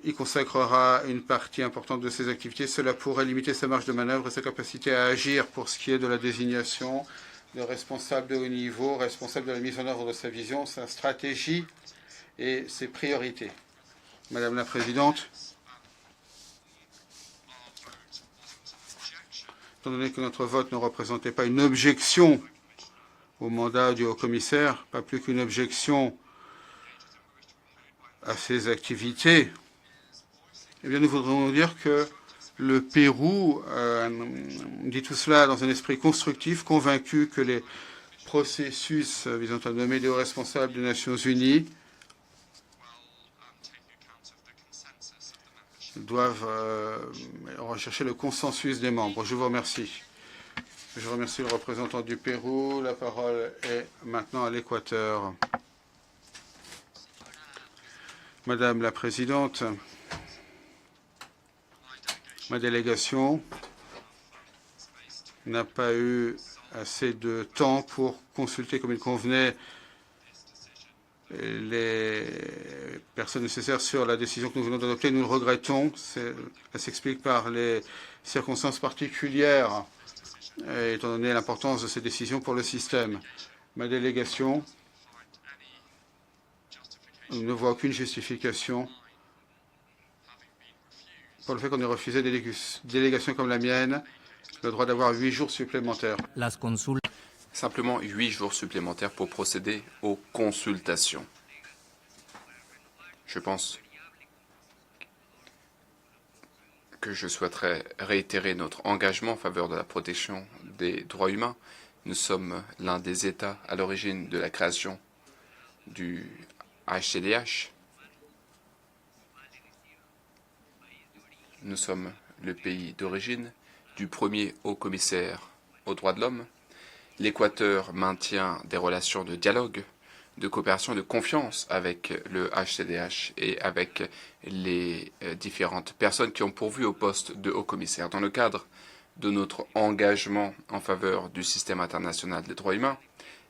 y consacrera une partie importante de ses activités. Cela pourrait limiter sa marge de manœuvre et sa capacité à agir pour ce qui est de la désignation de responsables de haut niveau, responsables de la mise en œuvre de sa vision, sa stratégie et ses priorités. Madame la Présidente, étant donné que notre vote ne représentait pas une objection au mandat du haut-commissaire, pas plus qu'une objection à ses activités, eh bien, nous voudrions dire que le Pérou dit tout cela dans un esprit constructif, convaincu que les processus visant à nommer des hauts responsables des Nations Unies doivent rechercher le consensus des membres. Je vous remercie. Je remercie le représentant du Pérou. La parole est maintenant à l'Équateur. Madame la Présidente, ma délégation n'a pas eu assez de temps pour consulter comme il convenait les personnes nécessaires sur la décision que nous venons d'adopter. Nous le regrettons. Elle s'explique par les circonstances particulières, étant donné l'importance de ces décisions pour le système. Ma délégation ne voit aucune justification pour le fait qu'on ait refusé des délégations comme la mienne le droit d'avoir 8 jours supplémentaires. Simplement 8 jours supplémentaires pour procéder aux consultations. Je pense que je souhaiterais réitérer notre engagement en faveur de la protection des droits humains. Nous sommes l'un des États à l'origine de la création du HCDH. Nous sommes le pays d'origine du premier haut-commissaire aux droits de l'homme. L'Équateur maintient des relations de dialogue, de coopération et de confiance avec le HCDH et avec les différentes personnes qui ont pourvu au poste de haut-commissaire. Dans le cadre de notre engagement en faveur du système international des droits humains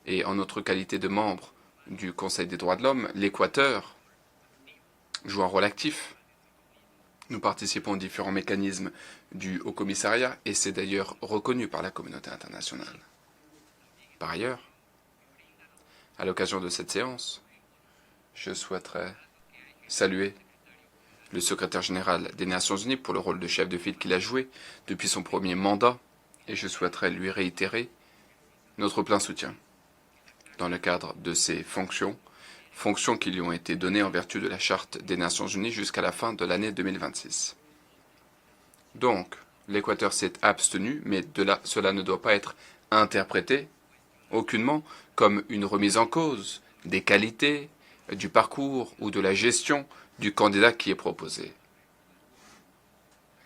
et en notre qualité de membre du Conseil des droits de l'homme, l'Équateur joue un rôle actif. Nous participons aux différents mécanismes du Haut-Commissariat et c'est d'ailleurs reconnu par la communauté internationale. Par ailleurs, à l'occasion de cette séance, je souhaiterais saluer le secrétaire général des Nations Unies pour le rôle de chef de file qu'il a joué depuis son premier mandat et je souhaiterais lui réitérer notre plein soutien dans le cadre de ses fonctions qui lui ont été données en vertu de la Charte des Nations Unies jusqu'à la fin de l'année 2026. Donc, l'Équateur s'est abstenu, mais cela ne doit pas être interprété aucunement comme une remise en cause des qualités, du parcours ou de la gestion du candidat qui est proposé.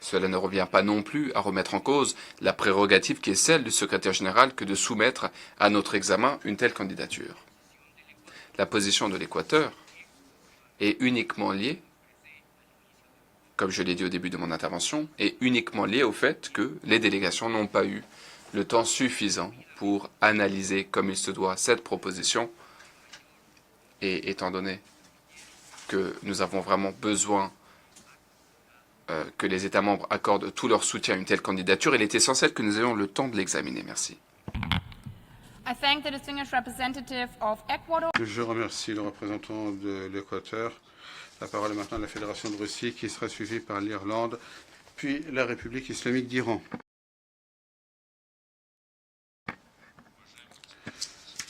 Cela ne revient pas non plus à remettre en cause la prérogative qui est celle du secrétaire général que de soumettre à notre examen une telle candidature. La position de l'Équateur est uniquement liée, comme je l'ai dit au début de mon intervention, est uniquement liée au fait que les délégations n'ont pas eu le temps suffisant pour analyser comme il se doit cette proposition et étant donné que nous avons vraiment besoin que les États membres accordent tout leur soutien à une telle candidature, il est essentiel que nous ayons le temps de l'examiner. Merci. I thank the distinguished representative of Ecuador. Je remercie le représentant de l'Équateur. La parole est maintenant à la Fédération de Russie, qui sera suivie par l'Irlande, puis la République islamique d'Iran.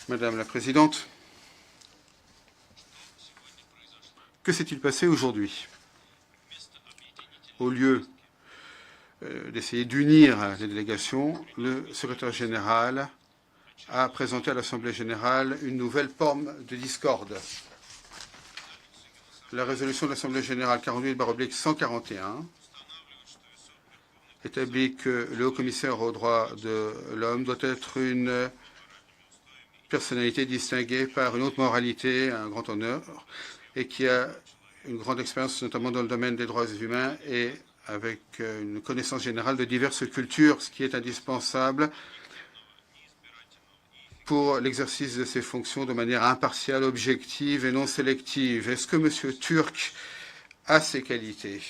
Madame la Présidente, que s'est-il passé aujourd'hui? Au lieu d'essayer d'unir les délégations, le secrétaire général a présenté à l'Assemblée générale une nouvelle forme de discorde. La résolution de l'Assemblée générale 48/141 établit que le haut-commissaire aux droits de l'homme doit être une personnalité distinguée par une haute moralité, un grand honneur, et qui a une grande expérience, notamment dans le domaine des droits humains et avec une connaissance générale de diverses cultures, ce qui est indispensable pour l'exercice de ses fonctions de manière impartiale, objective et non sélective. Est-ce que M. Turk a ces qualités?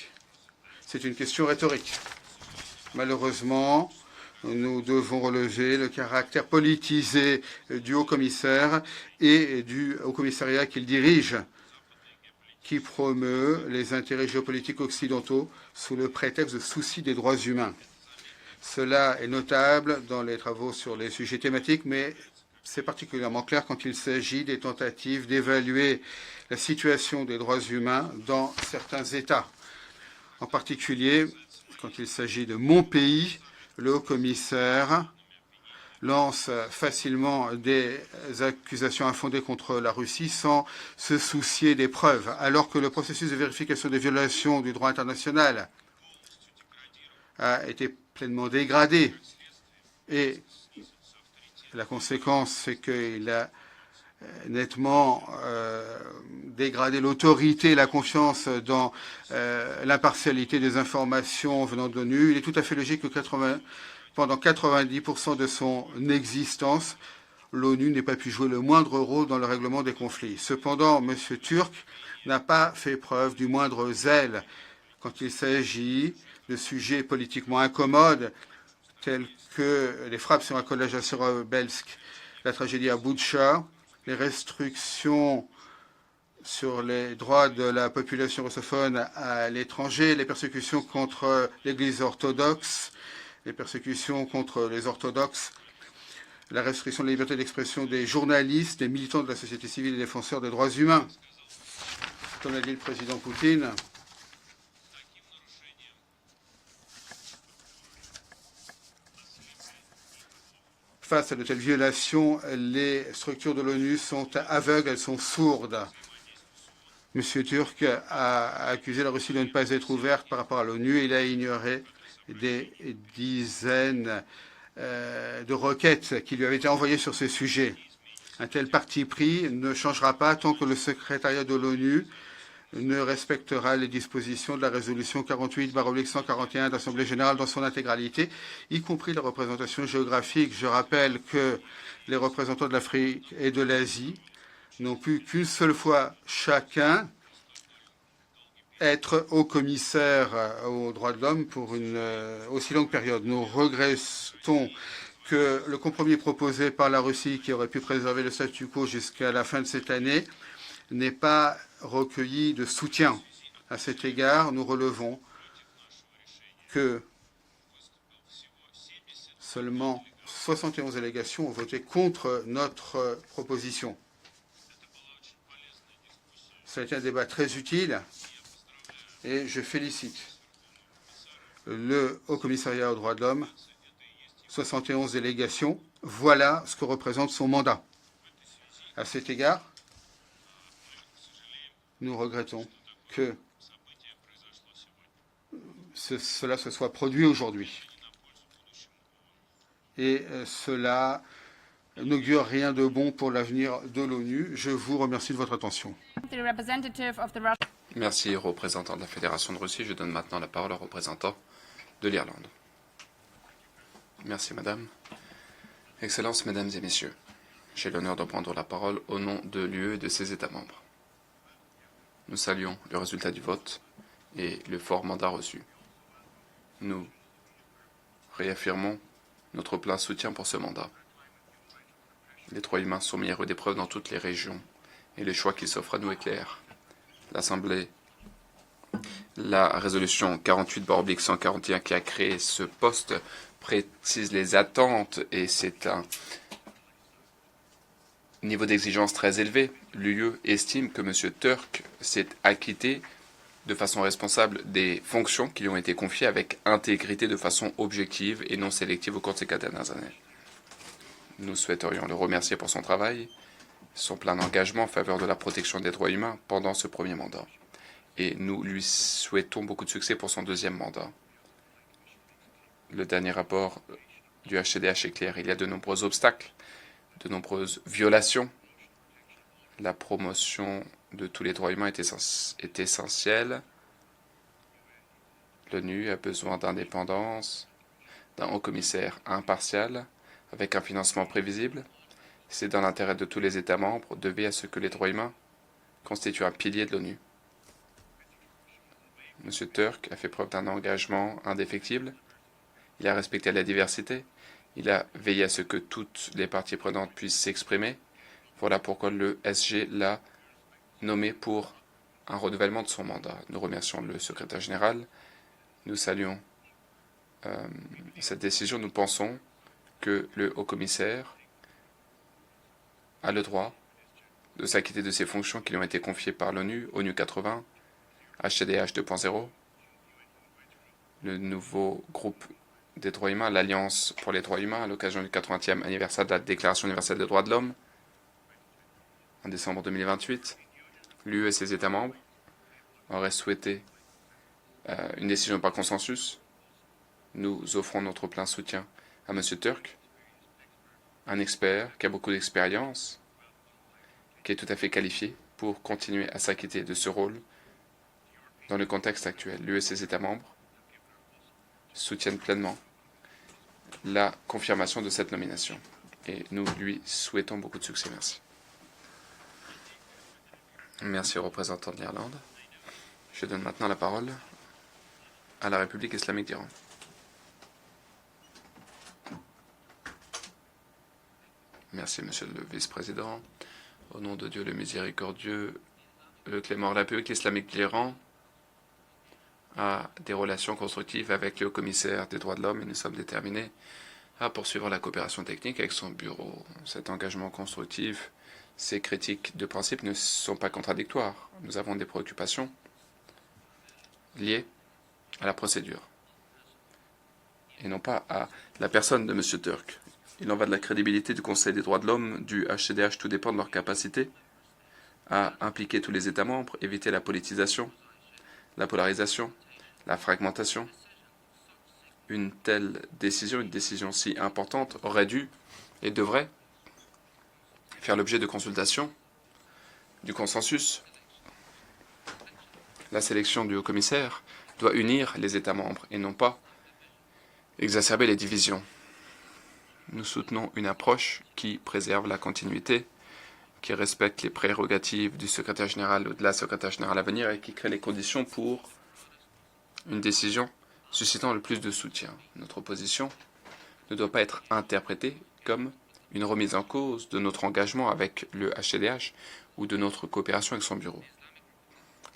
C'est une question rhétorique. Malheureusement, nous devons relever le caractère politisé du haut-commissaire et du haut-commissariat qu'il dirige, qui promeut les intérêts géopolitiques occidentaux sous le prétexte de souci des droits humains. Cela est notable dans les travaux sur les sujets thématiques, mais c'est particulièrement clair quand il s'agit des tentatives d'évaluer la situation des droits humains dans certains États. En particulier, quand il s'agit de mon pays, le haut-commissaire lance facilement des accusations infondées contre la Russie sans se soucier des preuves, alors que le processus de vérification des violations du droit international a été pleinement dégradé. Et la conséquence, c'est qu'il a nettement dégradé l'autorité et la confiance dans l'impartialité des informations venant de l'ONU. Il est tout à fait logique que pendant 90% de son existence, l'ONU n'ait pas pu jouer le moindre rôle dans le règlement des conflits. Cependant, M. Turk n'a pas fait preuve du moindre zèle quand il s'agit de sujets politiquement incommodes tels que les frappes sur un collège à Serebelsk, la tragédie à Boutcha, les restrictions sur les droits de la population russophone à l'étranger, les persécutions contre l'Église orthodoxe, les persécutions contre les orthodoxes, la restriction de la liberté d'expression des journalistes, des militants de la société civile et des défenseurs des droits humains. Comme l'a dit le président Poutine, face à de telles violations, les structures de l'ONU sont aveugles, elles sont sourdes. M. Turk a accusé la Russie de ne pas être ouverte par rapport à l'ONU et il a ignoré des dizaines de requêtes qui lui avaient été envoyées sur ce sujet. Un tel parti pris ne changera pas tant que le secrétariat de l'ONU ne respectera les dispositions de la résolution 48/141 de l'Assemblée générale dans son intégralité, y compris la représentation géographique. Je rappelle que les représentants de l'Afrique et de l'Asie n'ont pu qu'une seule fois chacun être haut commissaire aux droits de l'homme pour une aussi longue période. Nous regrettons que le compromis proposé par la Russie, qui aurait pu préserver le statu quo jusqu'à la fin de cette année, n'ait pas recueilli de soutien. À cet égard, nous relevons que seulement 71 délégations ont voté contre notre proposition. Ça a été un débat très utile et je félicite le Haut-Commissariat aux droits de l'homme. 71 délégations, voilà ce que représente son mandat. À cet égard, nous regrettons que cela se soit produit aujourd'hui. Et cela n'augure rien de bon pour l'avenir de l'ONU. Je vous remercie de votre attention. Merci, représentant de la Fédération de Russie. Je donne maintenant la parole au représentant de l'Irlande. Merci, Madame. Excellences, Mesdames et Messieurs, j'ai l'honneur de prendre la parole au nom de l'UE et de ses États membres. Nous saluons le résultat du vote et le fort mandat reçu. Nous réaffirmons notre plein soutien pour ce mandat. Les droits humains sont mis à rude épreuve dans toutes les régions et le choix qui s'offre à nous est clair. La résolution 48/141 qui a créé ce poste précise les attentes et c'est un niveau d'exigence très élevé. L'UE estime que M. Turk s'est acquitté de façon responsable des fonctions qui lui ont été confiées avec intégrité de façon objective et non sélective au cours de ces 4 dernières années. Nous souhaiterions le remercier pour son travail, son plein engagement en faveur de la protection des droits humains pendant ce premier mandat. Et nous lui souhaitons beaucoup de succès pour son deuxième mandat. Le dernier rapport du HCDH est clair. Il y a de nombreux obstacles, de nombreuses violations. La promotion de tous les droits humains est essentielle. L'ONU a besoin d'indépendance, d'un haut-commissaire impartial, avec un financement prévisible. C'est dans l'intérêt de tous les États membres de veiller à ce que les droits humains constituent un pilier de l'ONU. M. Turk a fait preuve d'un engagement indéfectible. Il a respecté la diversité. Il a veillé à ce que toutes les parties prenantes puissent s'exprimer. Voilà pourquoi le SG l'a nommé pour un renouvellement de son mandat. Nous remercions le secrétaire général. Nous saluons cette décision. Nous pensons que le haut-commissaire a le droit de s'acquitter de ses fonctions qui lui ont été confiées par l'ONU, ONU 80, HCDH 2.0, le nouveau groupe des droits humains, l'Alliance pour les droits humains, à l'occasion du 80e anniversaire de la Déclaration universelle des droits de l'homme, en décembre 2028. L'UE et ses États membres auraient souhaité une décision par consensus. Nous offrons notre plein soutien à M. Turk, un expert qui a beaucoup d'expérience, qui est tout à fait qualifié pour continuer à s'acquitter de ce rôle dans le contexte actuel. L'UE et ses États membres soutiennent pleinement la confirmation de cette nomination. Et nous lui souhaitons beaucoup de succès. Merci. Merci au représentant de l'Irlande. Je donne maintenant la parole à la République islamique d'Iran. Merci, Monsieur le Vice-président. Au nom de Dieu le miséricordieux, le clément, la République islamique d'Iran a des relations constructives avec le haut-commissaire des droits de l'homme et nous sommes déterminés à poursuivre la coopération technique avec son bureau. Cet engagement constructif, ces critiques de principe ne sont pas contradictoires. Nous avons des préoccupations liées à la procédure et non pas à la personne de M. Turk. Il en va de la crédibilité du Conseil des droits de l'homme, du HCDH, tout dépend de leur capacité à impliquer tous les États membres, éviter la politisation, la polarisation, la fragmentation. Une telle décision, une décision si importante, aurait dû et devrait faire l'objet de consultations, du consensus. La sélection du haut-commissaire doit unir les États membres et non pas exacerber les divisions. Nous soutenons une approche qui préserve la continuité, qui respecte les prérogatives du secrétaire général ou de la secrétaire générale à venir et qui crée les conditions pour une décision suscitant le plus de soutien. Notre position ne doit pas être interprétée comme une remise en cause de notre engagement avec le HCDH ou de notre coopération avec son bureau.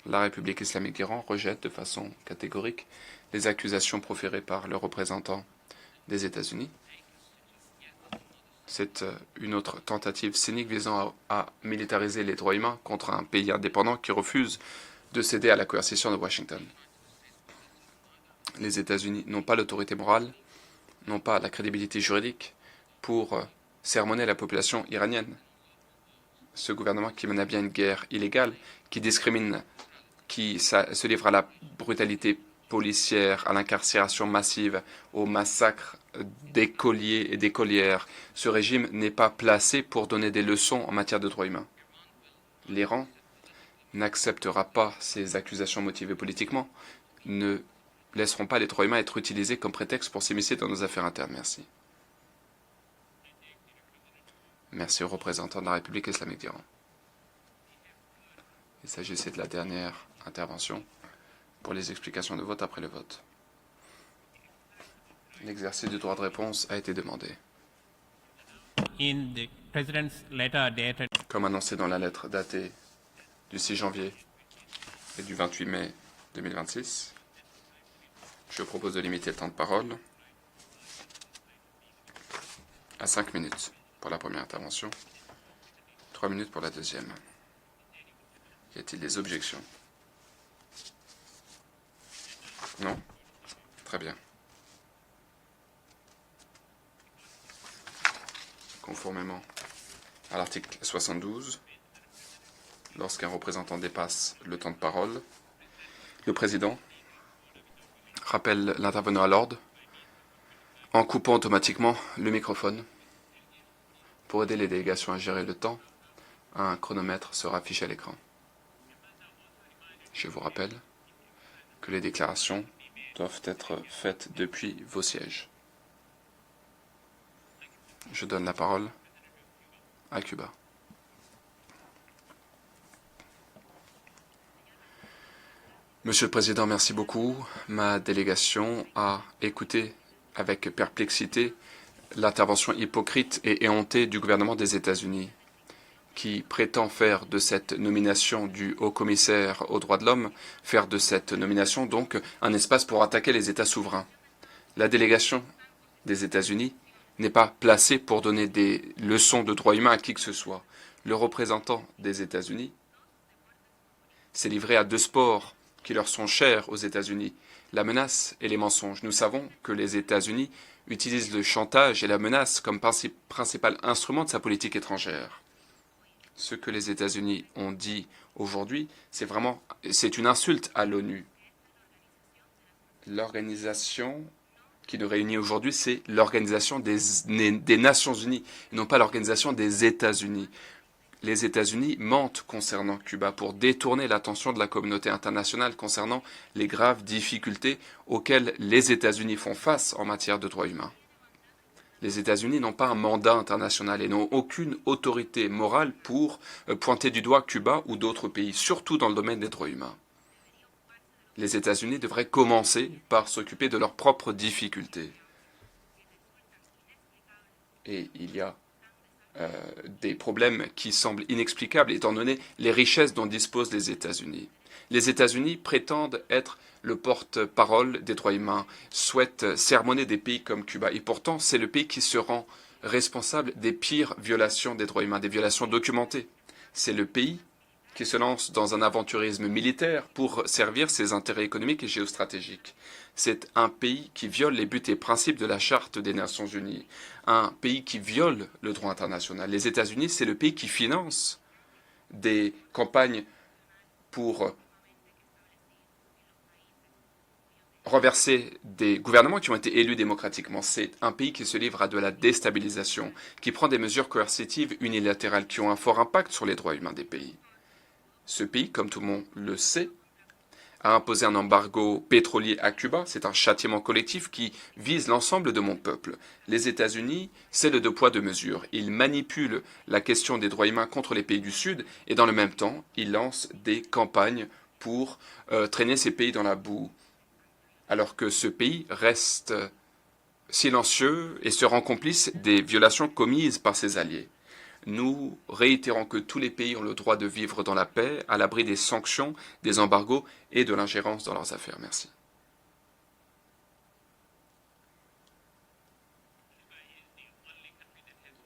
La République islamique d'Iran rejette de façon catégorique les accusations proférées par le représentant des États-Unis. C'est une autre tentative cynique visant à militariser les droits humains contre un pays indépendant qui refuse de céder à la coercition de Washington. Les États-Unis n'ont pas l'autorité morale, n'ont pas la crédibilité juridique pour sermonner la population iranienne. Ce gouvernement qui mène à bien une guerre illégale, qui discrimine, qui se livre à la brutalité policière, à l'incarcération massive, au massacre d'écoliers et d'écolières. Ce régime n'est pas placé pour donner des leçons en matière de droits humains. L'Iran n'acceptera pas ces accusations motivées politiquement, ne laisseront pas les droits humains être utilisés comme prétexte pour s'immiscer dans nos affaires internes. Merci. Merci aux représentants de la République islamique d'Iran. Il s'agissait de la dernière intervention pour les explications de vote après le vote. L'exercice du droit de réponse a été demandé. Comme annoncé dans la lettre datée du 6 janvier et du 28 mai 2026, je propose de limiter le temps de parole à 5 minutes pour la première intervention, 3 minutes pour la deuxième. Y a-t-il des objections? Non? Très bien. Conformément à l'article 72, lorsqu'un représentant dépasse le temps de parole, le président rappelle l'intervenant à l'ordre en coupant automatiquement le microphone. Pour aider les délégations à gérer le temps, un chronomètre sera affiché à l'écran. Je vous rappelle que les déclarations doivent être faites depuis vos sièges. Je donne la parole à Cuba. Monsieur le Président, merci beaucoup. Ma délégation a écouté avec perplexité l'intervention hypocrite et éhontée du gouvernement des États-Unis, qui prétend faire de cette nomination du haut-commissaire aux droits de l'homme, faire de cette nomination donc un espace pour attaquer les États souverains. La délégation des États-Unis n'est pas placée pour donner des leçons de droits humains à qui que ce soit. Le représentant des États-Unis s'est livré à deux sports qui leur sont chers aux États-Unis, la menace et les mensonges. Nous savons que les États-Unis utilisent le chantage et la menace comme principal instrument de sa politique étrangère. Ce que les États-Unis ont dit aujourd'hui, c'est une insulte à l'ONU. L'organisation qui nous réunit aujourd'hui, c'est l'organisation des Nations Unies, et non pas l'organisation des États-Unis. Les États-Unis mentent concernant Cuba pour détourner l'attention de la communauté internationale concernant les graves difficultés auxquelles les États-Unis font face en matière de droits humains. Les États-Unis n'ont pas un mandat international et n'ont aucune autorité morale pour pointer du doigt Cuba ou d'autres pays, surtout dans le domaine des droits humains. Les États-Unis devraient commencer par s'occuper de leurs propres difficultés. Et il y a des problèmes qui semblent inexplicables étant donné les richesses dont disposent les États-Unis. Les États-Unis prétendent être le porte-parole des droits humains, souhaitent sermonner des pays comme Cuba. Et pourtant, c'est le pays qui se rend responsable des pires violations des droits humains, des violations documentées. C'est le pays qui se lance dans un aventurisme militaire pour servir ses intérêts économiques et géostratégiques. C'est un pays qui viole les buts et principes de la Charte des Nations Unies, un pays qui viole le droit international. Les États-Unis, c'est le pays qui finance des campagnes pour renverser des gouvernements qui ont été élus démocratiquement. C'est un pays qui se livre à de la déstabilisation, qui prend des mesures coercitives unilatérales qui ont un fort impact sur les droits humains des pays. Ce pays, comme tout le monde le sait, a imposé un embargo pétrolier à Cuba. C'est un châtiment collectif qui vise l'ensemble de mon peuple. Les États-Unis, c'est le deux poids, deux mesures. Ils manipulent la question des droits humains contre les pays du Sud et dans le même temps, ils lancent des campagnes pour traîner ces pays dans la boue, alors que ce pays reste silencieux et se rend complice des violations commises par ses alliés. Nous réitérons que tous les pays ont le droit de vivre dans la paix, à l'abri des sanctions, des embargos et de l'ingérence dans leurs affaires. Merci.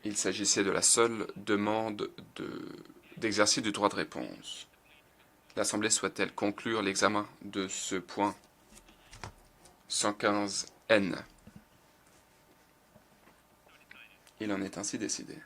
Il s'agissait de la seule demande d'exercice du droit de réponse. L'Assemblée souhaite-t-elle conclure l'examen de ce point 115N? Il en est ainsi décidé.